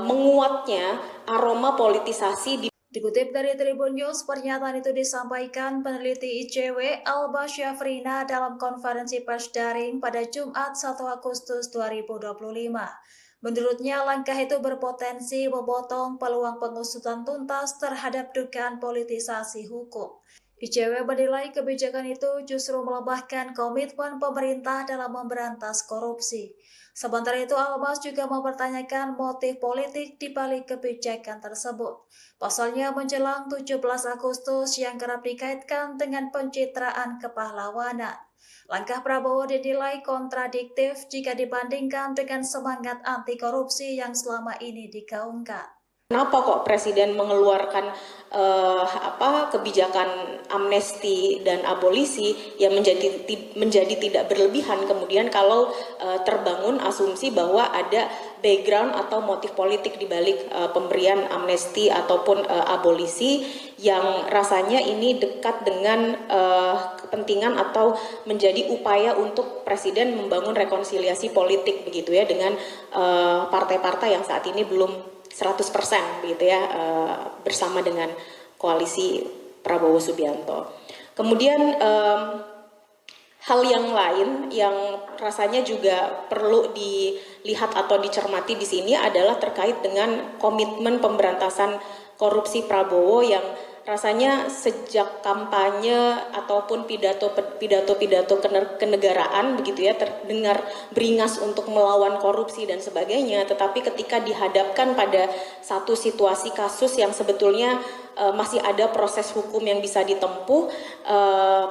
S2: menguatnya aroma politisasi di.
S1: Dikutip dari Tribun News, pernyataan itu disampaikan peneliti ICW Alba Syafrina dalam konferensi pers daring pada Jumat 1 Agustus 2025. Menurutnya, langkah itu berpotensi memotong peluang pengusutan tuntas terhadap dugaan politisasi hukum. ICW menilai kebijakan itu justru melemahkan komitmen pemerintah dalam memberantas korupsi. Sementara itu, Almas juga mempertanyakan motif politik di balik kebijakan tersebut. Pasalnya menjelang 17 Agustus yang kerap dikaitkan dengan pencitraan kepahlawanan. Langkah Prabowo dinilai kontradiktif jika dibandingkan dengan semangat anti korupsi yang selama ini digaungkan.
S2: Kenapa kok Presiden mengeluarkan kebijakan amnesti dan abolisi yang menjadi tidak berlebihan kemudian kalau terbangun asumsi bahwa ada background atau motif politik di balik pemberian amnesti ataupun abolisi yang rasanya ini dekat dengan kepentingan atau menjadi upaya untuk Presiden membangun rekonsiliasi politik begitu ya dengan partai-partai yang saat ini belum 100% begitu ya bersama dengan koalisi Prabowo Subianto. Kemudian hal yang lain yang rasanya juga perlu dilihat atau dicermati di sini adalah terkait dengan komitmen pemberantasan korupsi Prabowo yang rasanya sejak kampanye ataupun pidato-pidato kenegaraan begitu ya terdengar beringas untuk melawan korupsi dan sebagainya, tetapi ketika dihadapkan pada satu situasi kasus yang sebetulnya masih ada proses hukum yang bisa ditempuh,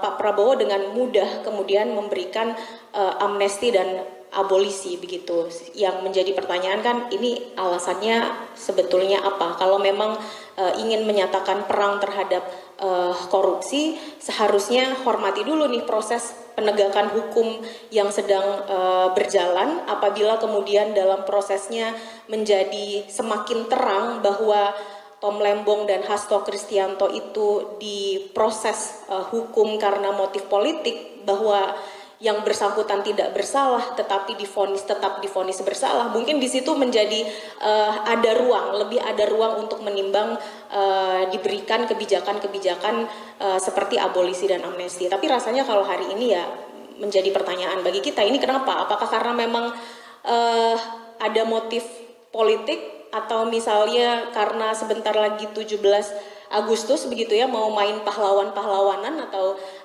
S2: Pak Prabowo dengan mudah kemudian memberikan amnesti dan abolisi begitu. Yang menjadi pertanyaan kan ini alasannya sebetulnya apa? Kalau memang ingin menyatakan perang terhadap korupsi, seharusnya hormati dulu nih proses penegakan hukum yang sedang berjalan. Apabila kemudian dalam prosesnya menjadi semakin terang bahwa Tom Lembong dan Hasto Kristianto itu diproses hukum karena motif politik, bahwa yang bersangkutan tidak bersalah tetapi tetap divonis bersalah, mungkin di situ menjadi lebih ada ruang untuk menimbang diberikan kebijakan-kebijakan seperti abolisi dan amnesti. Tapi rasanya kalau hari ini ya menjadi pertanyaan bagi kita, ini kenapa? Apakah karena memang ada motif politik, atau misalnya karena sebentar lagi 17 Agustus begitu ya, mau main pahlawan-pahlawanan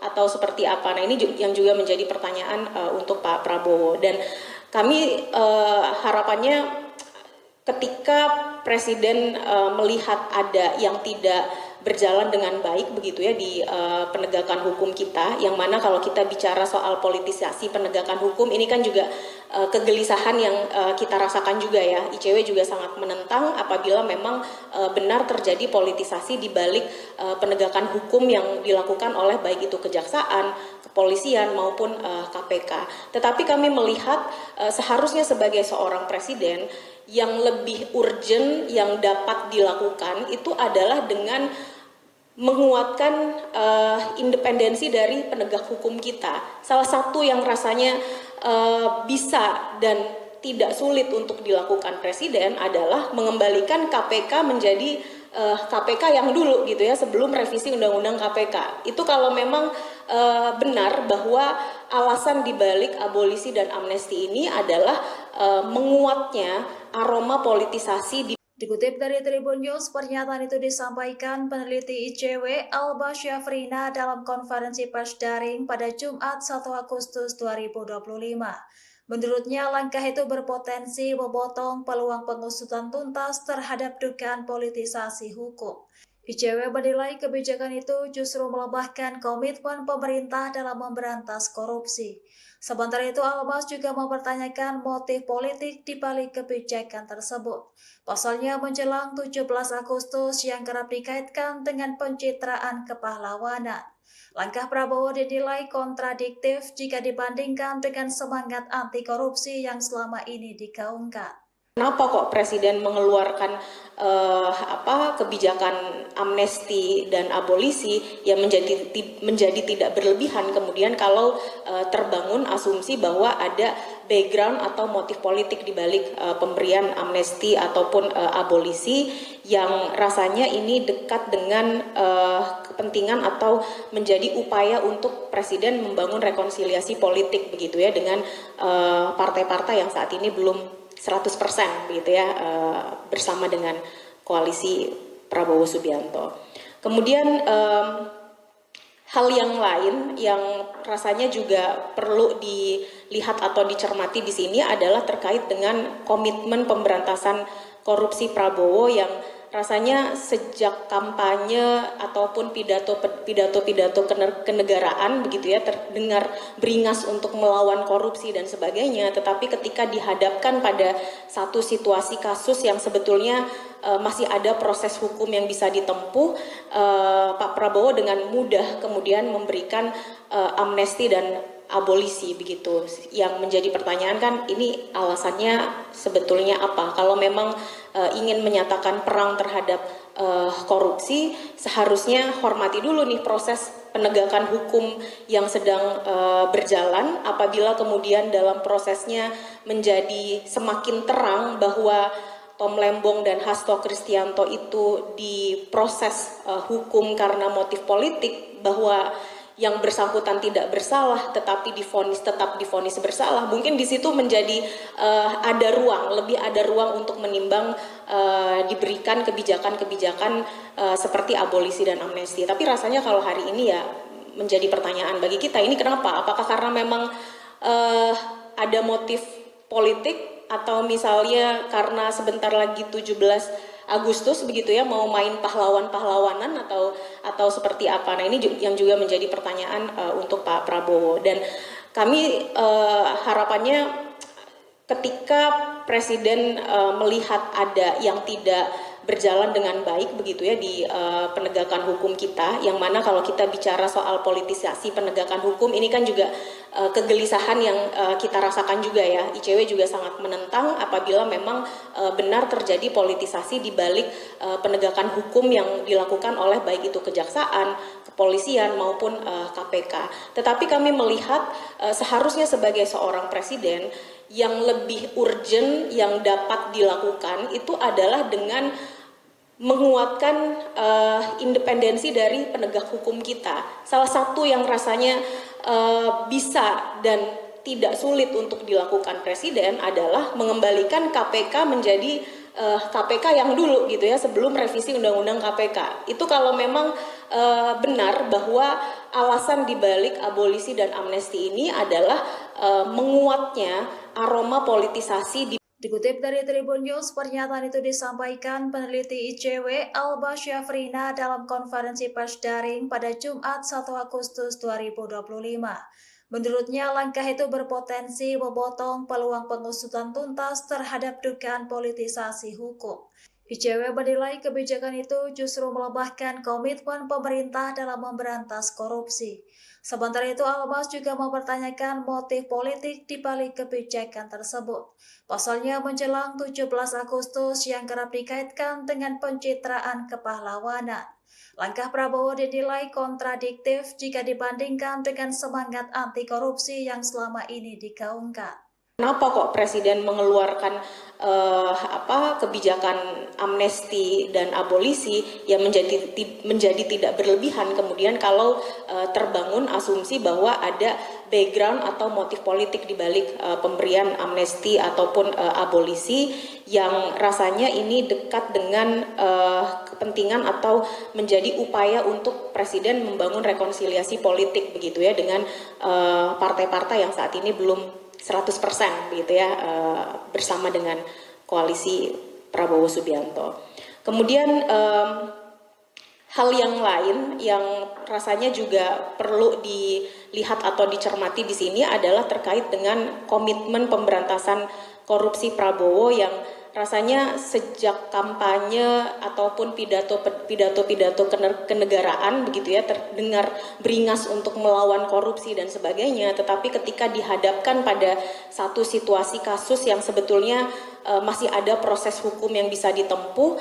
S2: atau seperti apa? Nah, ini yang juga menjadi pertanyaan untuk Pak Prabowo. Dan kami harapannya ketika Presiden melihat ada yang tidak berjalan dengan baik begitu ya di penegakan hukum kita, yang mana kalau kita bicara soal politisasi penegakan hukum ini kan juga kegelisahan yang kita rasakan juga ya. ICW juga sangat menentang apabila memang benar terjadi politisasi di balik penegakan hukum yang dilakukan oleh baik itu kejaksaan, kepolisian maupun KPK. Tetapi kami melihat seharusnya sebagai seorang presiden yang lebih urgent yang dapat dilakukan itu adalah dengan menguatkan independensi dari penegak hukum kita. Salah satu yang rasanya bisa dan tidak sulit untuk dilakukan Presiden adalah mengembalikan KPK menjadi KPK yang dulu gitu ya, sebelum revisi Undang-Undang KPK. Itu kalau memang benar bahwa alasan dibalik abolisi dan amnesti ini adalah menguatnya aroma politisasi di.
S1: Dikutip dari Tribun News, pernyataan itu disampaikan peneliti ICW Alba Syafrina dalam konferensi pers daring pada Jumat 1 Agustus 2025. Menurutnya, langkah itu berpotensi memotong peluang pengusutan tuntas terhadap dugaan politisasi hukum. ICW menilai kebijakan itu justru melemahkan komitmen pemerintah dalam memberantas korupsi. Sementara itu, Almas juga mempertanyakan motif politik di balik kebijakan tersebut. Pasalnya menjelang 17 Agustus yang kerap dikaitkan dengan pencitraan kepahlawanan. Langkah Prabowo dinilai kontradiktif jika dibandingkan dengan semangat anti korupsi yang selama ini digaungkan.
S2: Kenapa kok Presiden mengeluarkan kebijakan amnesti dan abolisi yang menjadi tidak berlebihan kemudian kalau terbangun asumsi bahwa ada background atau motif politik di balik pemberian amnesti ataupun abolisi yang rasanya ini dekat dengan kepentingan atau menjadi upaya untuk Presiden membangun rekonsiliasi politik begitu ya dengan partai-partai yang saat ini belum 100% begitu ya bersama dengan koalisi Prabowo Subianto. Kemudian hal yang lain yang rasanya juga perlu dilihat atau dicermati di sini adalah terkait dengan komitmen pemberantasan korupsi Prabowo yang rasanya sejak kampanye ataupun pidato-pidato kenegaraan begitu ya terdengar beringas untuk melawan korupsi dan sebagainya, tetapi ketika dihadapkan pada satu situasi kasus yang sebetulnya masih ada proses hukum yang bisa ditempuh, Pak Prabowo dengan mudah kemudian memberikan amnesti dan abolisi begitu. Yang menjadi pertanyaan kan ini alasannya sebetulnya apa? Kalau memang ingin menyatakan perang terhadap korupsi, seharusnya hormati dulu nih proses penegakan hukum yang sedang berjalan. Apabila kemudian dalam prosesnya menjadi semakin terang bahwa Tom Lembong dan Hasto Kristianto itu diproses hukum karena motif politik, bahwa yang bersangkutan tidak bersalah tetapi tetap divonis bersalah, mungkin di situ menjadi lebih ada ruang untuk menimbang diberikan kebijakan-kebijakan seperti abolisi dan amnesti. Tapi rasanya kalau hari ini ya menjadi pertanyaan bagi kita, ini kenapa? Apakah karena memang ada motif politik, atau misalnya karena sebentar lagi 17 Agustus begitu ya, mau main pahlawan-pahlawanan atau seperti apa? Nah, ini yang juga menjadi pertanyaan untuk Pak Prabowo, dan kami harapannya ketika Presiden melihat ada yang tidak berjalan dengan baik begitu ya di penegakan hukum kita, yang mana kalau kita bicara soal politisasi penegakan hukum ini kan juga kegelisahan yang kita rasakan juga ya. ICW juga sangat menentang apabila memang benar terjadi politisasi di balik penegakan hukum yang dilakukan oleh baik itu kejaksaan, kepolisian maupun KPK. Tetapi kami melihat seharusnya sebagai seorang presiden yang lebih urgent yang dapat dilakukan itu adalah dengan menguatkan independensi dari penegak hukum kita. Salah satu yang rasanya bisa dan tidak sulit untuk dilakukan Presiden adalah mengembalikan KPK menjadi KPK yang dulu gitu ya, sebelum revisi Undang-Undang KPK. Itu kalau memang benar bahwa alasan dibalik abolisi dan amnesti ini adalah menguatnya aroma politisasi di.
S1: Dikutip dari Tribun News, pernyataan itu disampaikan peneliti ICW Alba Syafrina dalam konferensi pers daring pada Jumat 1 Agustus 2025. Menurutnya, langkah itu berpotensi memotong peluang pengusutan tuntas terhadap dugaan politisasi hukum. ICW menilai kebijakan itu justru melemahkan komitmen pemerintah dalam memberantas korupsi. Sementara itu, Almas juga mempertanyakan motif politik di balik kebijakan tersebut. Pasalnya menjelang 17 Agustus yang kerap dikaitkan dengan pencitraan kepahlawanan. Langkah Prabowo dinilai kontradiktif jika dibandingkan dengan semangat anti korupsi yang selama ini digaungkan.
S2: Kenapa kok Presiden mengeluarkan kebijakan amnesti dan abolisi yang menjadi tidak berlebihan, kemudian kalau terbangun asumsi bahwa ada background atau motif politik di balik pemberian amnesti ataupun abolisi yang rasanya ini dekat dengan kepentingan atau menjadi upaya untuk Presiden membangun rekonsiliasi politik begitu ya dengan partai-partai yang saat ini belum 100% begitu ya bersama dengan koalisi Prabowo Subianto. Kemudian hal yang lain yang rasanya juga perlu dilihat atau dicermati di sini adalah terkait dengan komitmen pemberantasan korupsi Prabowo yang rasanya sejak kampanye ataupun pidato kenegaraan begitu ya terdengar beringas untuk melawan korupsi dan sebagainya, tetapi ketika dihadapkan pada satu situasi kasus yang sebetulnya masih ada proses hukum yang bisa ditempuh,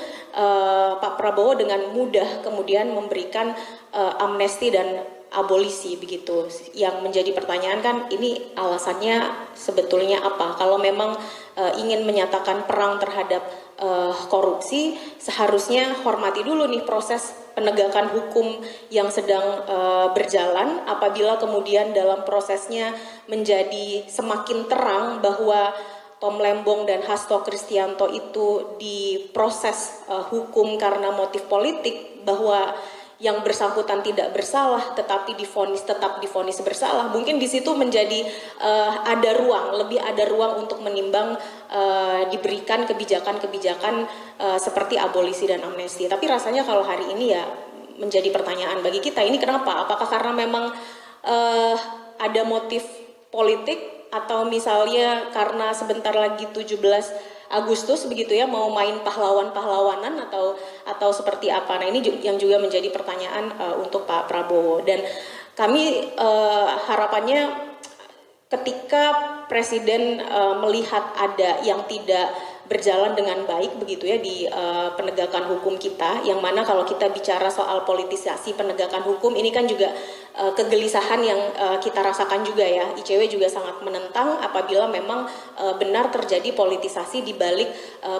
S2: Pak Prabowo dengan mudah kemudian memberikan amnesti dan abolisi begitu. Yang menjadi pertanyaan kan ini alasannya sebetulnya apa? Kalau memang ingin menyatakan perang terhadap korupsi, seharusnya hormati dulu nih proses penegakan hukum yang sedang berjalan. Apabila kemudian dalam prosesnya menjadi semakin terang bahwa Tom Lembong dan Hasto Kristianto itu diproses hukum karena motif politik, bahwa yang bersangkutan tidak bersalah tetapi tetap divonis bersalah, mungkin di situ menjadi lebih ada ruang untuk menimbang diberikan kebijakan-kebijakan seperti abolisi dan amnesti. Tapi rasanya kalau hari ini ya menjadi pertanyaan bagi kita, ini kenapa? Apakah karena memang ada motif politik, atau misalnya karena sebentar lagi 17 Agustus begitu ya, mau main pahlawan-pahlawanan atau seperti apa? Nah, ini yang juga menjadi pertanyaan untuk Pak Prabowo, dan kami harapannya ketika Presiden melihat ada yang tidak berjalan dengan baik begitu ya di penegakan hukum kita, yang mana kalau kita bicara soal politisasi penegakan hukum ini kan juga kegelisahan yang kita rasakan juga ya. ICW juga sangat menentang apabila memang benar terjadi politisasi di balik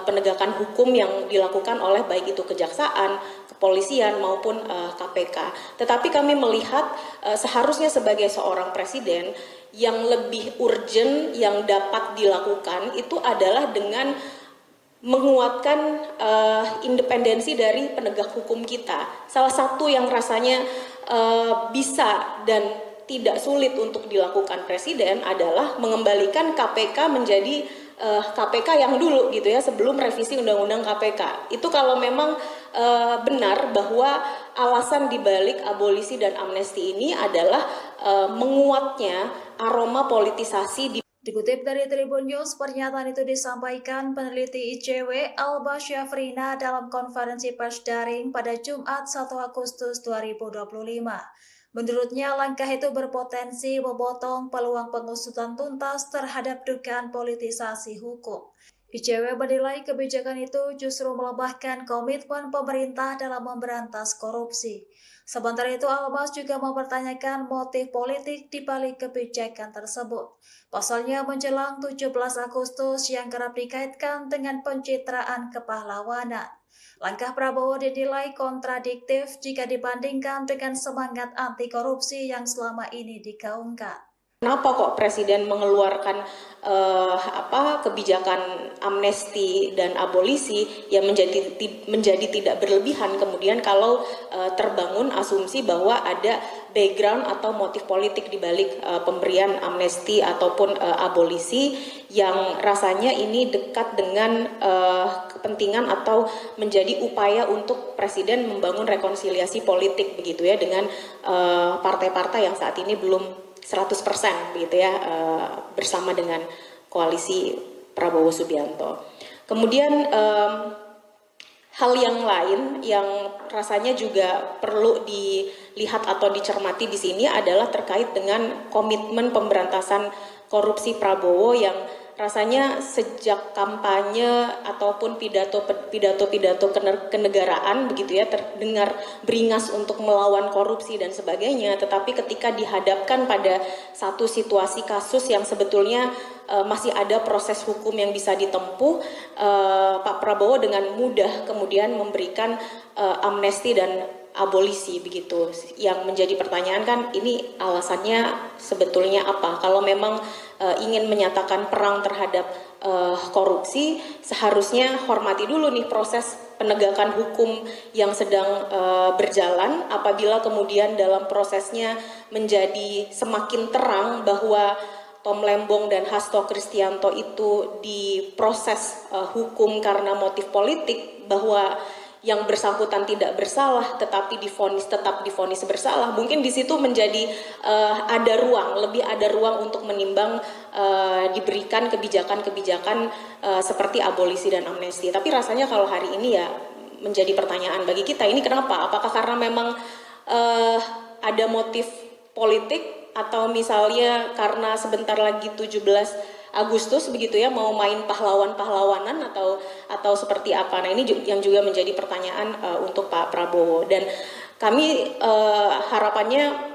S2: penegakan hukum yang dilakukan oleh baik itu kejaksaan, kepolisian maupun KPK. Tetapi kami melihat seharusnya sebagai seorang presiden yang lebih urgent yang dapat dilakukan itu adalah dengan menguatkan independensi dari penegak hukum kita. Salah satu yang rasanya bisa dan tidak sulit untuk dilakukan presiden adalah mengembalikan KPK menjadi KPK yang dulu gitu ya, sebelum revisi Undang-Undang KPK. Itu kalau memang benar bahwa alasan dibalik abolisi dan amnesti ini adalah menguatnya aroma politisasi di.
S1: Dikutip dari Tribun News, pernyataan itu disampaikan peneliti ICW Alba Syafrina dalam konferensi pers daring pada Jumat 1 Agustus 2025. Menurutnya, langkah itu berpotensi memotong peluang pengusutan tuntas terhadap dugaan politisasi hukum. ICW menilai kebijakan itu justru melemahkan komitmen pemerintah dalam memberantas korupsi. Sementara itu, Almas juga mempertanyakan motif politik di balik kebijakan tersebut. Pasalnya menjelang 17 Agustus yang kerap dikaitkan dengan pencitraan kepahlawanan. Langkah Prabowo dinilai kontradiktif jika dibandingkan dengan semangat anti korupsi yang selama ini digaungkan.
S2: Kenapa kok Presiden mengeluarkan kebijakan amnesti dan abolisi yang menjadi tidak berlebihan kemudian kalau terbangun asumsi bahwa ada background atau motif politik di balik pemberian amnesti ataupun abolisi yang rasanya ini dekat dengan kepentingan atau menjadi upaya untuk Presiden membangun rekonsiliasi politik begitu ya dengan partai-partai yang saat ini belum 100% begitu ya bersama dengan koalisi Prabowo Subianto. Kemudian hal yang lain yang rasanya juga perlu dilihat atau dicermati di sini adalah terkait dengan komitmen pemberantasan korupsi Prabowo yang rasanya sejak kampanye ataupun pidato kenegaraan begitu ya terdengar beringas untuk melawan korupsi dan sebagainya, tetapi ketika dihadapkan pada satu situasi kasus yang sebetulnya masih ada proses hukum yang bisa ditempuh, Pak Prabowo dengan mudah kemudian memberikan amnesti dan abolisi begitu. Yang menjadi pertanyaan kan ini alasannya sebetulnya apa? Kalau memang ingin menyatakan perang terhadap korupsi, seharusnya hormati dulu nih proses penegakan hukum yang sedang berjalan. Apabila kemudian dalam prosesnya menjadi semakin terang bahwa Tom Lembong dan Hasto Kristianto itu diproses hukum karena motif politik, bahwa yang bersangkutan tidak bersalah tetapi tetap divonis bersalah, mungkin di situ menjadi lebih ada ruang untuk menimbang diberikan kebijakan-kebijakan seperti abolisi dan amnesti. Tapi rasanya kalau hari ini ya menjadi pertanyaan bagi kita, ini kenapa? Apakah karena memang ada motif politik atau misalnya karena sebentar lagi 17 Agustus begitu ya mau main pahlawanan atau seperti apa. Nah, ini yang juga menjadi pertanyaan untuk Pak Prabowo, dan kami harapannya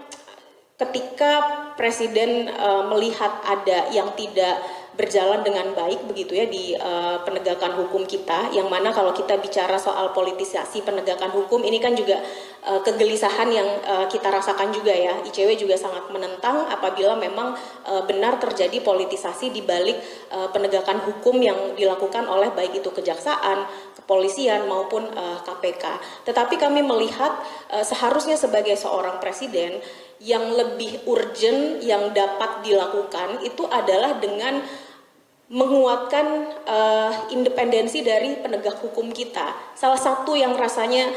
S2: ketika Presiden melihat ada yang tidak berjalan dengan baik begitu ya di penegakan hukum kita, yang mana kalau kita bicara soal politisasi penegakan hukum ini kan juga kegelisahan yang kita rasakan juga ya. ICW juga sangat menentang apabila memang benar terjadi politisasi di balik penegakan hukum yang dilakukan oleh baik itu kejaksaan, kepolisian maupun KPK. Tetapi kami melihat seharusnya sebagai seorang presiden yang lebih urgent yang dapat dilakukan itu adalah dengan menguatkan independensi dari penegak hukum kita. Salah satu yang rasanya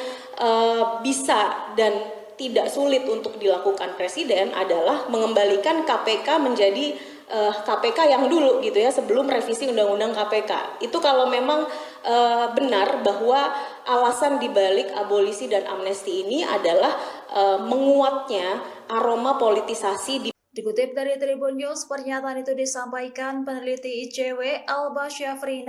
S2: bisa dan tidak sulit untuk dilakukan Presiden adalah mengembalikan KPK menjadi KPK yang dulu gitu ya, sebelum revisi Undang-Undang KPK. Itu kalau memang benar bahwa alasan dibalik abolisi dan amnesti ini adalah menguatnya aroma politisasi di.
S1: Dikutip dari Tribun News, pernyataan itu disampaikan peneliti ICW Alba Syafrina